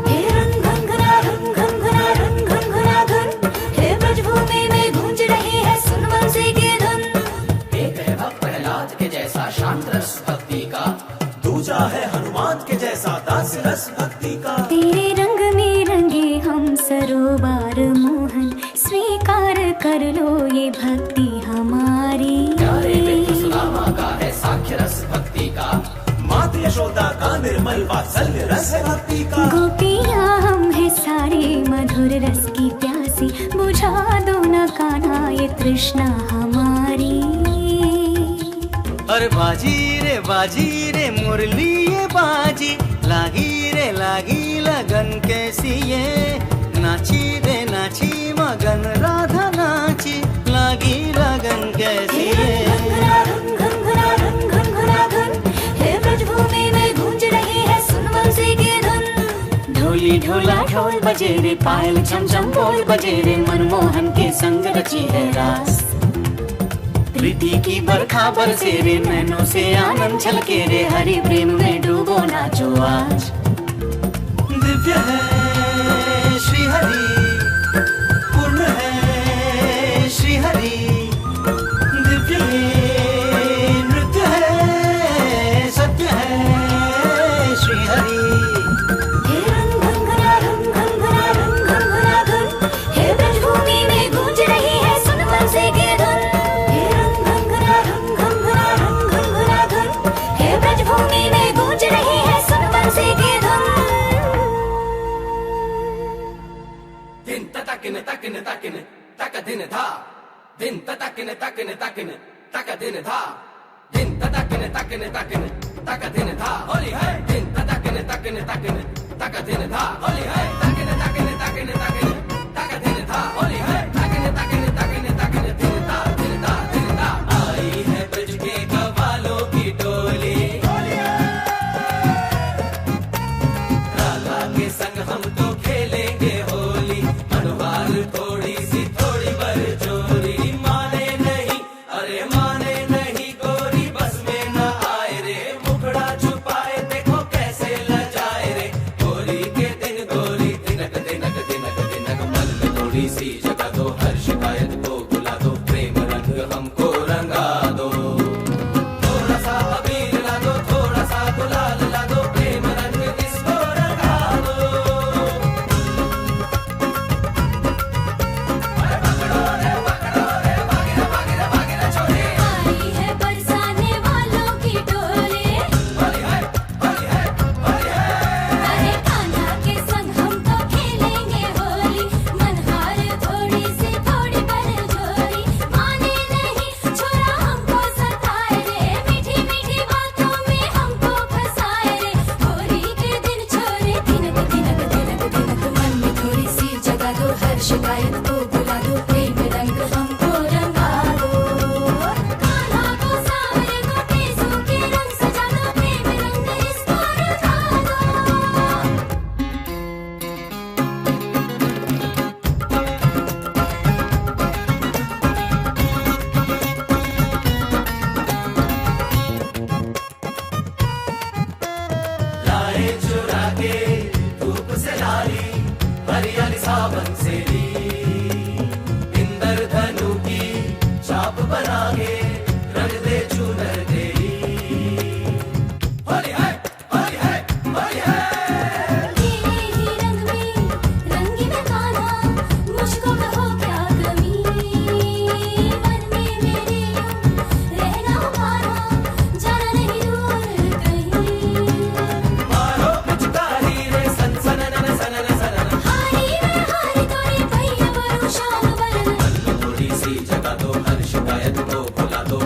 हे रुन गुनगुना रुन गुनगुना रुन गुनगुना गुन, हे ब्रजभूमि में गूंज रही है सुन बंसी की धुन. एक है भक्त प्रहलाद के जैसा शांत रस भक्ति का, दूजा है हनुमान के जैसा दास रस भक्ति का. तेरे रंग में रंगे हम सरोवर मोहन, स्वीकार कर लो ये भक्ति हमारी. प्यारे विष्णु सुदामा का है साख्य रस भक्ति का, मात यशोदा का निर्मल वात्सल्य रस है भक्ति का। गोपियाँ हम है सारे मधुर रस की प्यासी, बुझा दो न कान्हा ये तृष्णा हमारी। अरे बाजी रे मुरली ये बाजी, लागी लगन कैसी ये, नाची रे नाची मगन राधा नाची, लागी लगन कैसी ये। हे ब्रजभूमि में गूंज रही है सुन बंसी की धुन। ढोली ढोला ढोल बजे रे, पायल छम छम बोल बजे रे, मनमोहन के संग रची है रास। प्रीति की बरखा बरसे रे, नैनों से आनंद छलके रे, हरि प्रेम में डूबो नाचो आज। दिव्य है श्री हरि, पूर्ण है श्री हरि, दिव्य है नृत्य है, सत्य है श्री हरि। हे रंग घंघरा धुन, हे ब्रजभूमि में गूंज रही है सुन बंसी की धुन। हे रंग घंघरा धुन, हे ब्रजभूमि में गूंज रही है सुन बंसी की धुन। दिन तकिन तकिन तकिन तक दिन धा, दिन तकिन तकिन तकिन तक दिन धा, दिन तकिन तकिन तकिन तक दिन धा, होली है। दिन तकिन तकिन तकिन तक दिन धा, होली है। तकिन तकिन तकिन तकिन तक दिन धा, होली है। तकिन तकिन तकिन तकिन दिन धा, दिन धा, दिन धा। आई है ब्रज के कव्वालों की टोली, राधा के संग हम तो खेलेंगे होली, मनवार थोड़ी सी थोड़ी बरजोरी। माने नहीं अरे माने नहीं गोरी, बस में न आए रे, मुखड़ा छुपाए देखो कैसे लजाए रे। गोरी के दिन गोरी दिनक दिनक दिनक दिनक, मन में थोड़ी सी जगा दो, हर शिकायत को भुला दो, प्रेम रंग हमको रंगा दो। थोड़ा सा अबीर ला दो, थोड़ा सा गुलाल ला दो, प्रेम रंग इसको रंगा दो। आई है बरसाने वालों की टोली, अरे कान्हा के संग हम तो खेलेंगे होली, मनहार थोड़ी सी थोड़ी बरजोरी। माने नहीं छोरा हमको सताए रे, मीठी मीठी बातों में हमको फंसाए रे। होली के दिन छोरे दिनक दिनक दिनक दिनक, मन में थोड़ी सी जगा दो, हर शिकायत को भुला दो, प्रेम रंग हमको रंगा दो। कान्हा को सांवरे को केसों के रंग सजा दो, प्रेम रंग इसको रंगा दो। लाए चुरा के धूप से लाली, हरियाली सावन से ली, इंदर धनु की छाप बना के रंग दे चुनर तेरी। होली है होली है होली है। तेरे ही रंग में रंगी मैं कान्हा, मुझको कहो क्या कमी, मन में मेरे रहना हो कान्हा, जाना नहीं दूर कहीं। मारो पिचकारी रे सन सन नन सन सन, हारी मैं हारी तोरे भैया बरू शाम बरन। थोड़ी सी जगा दो, हर शिकायत को भुला दो।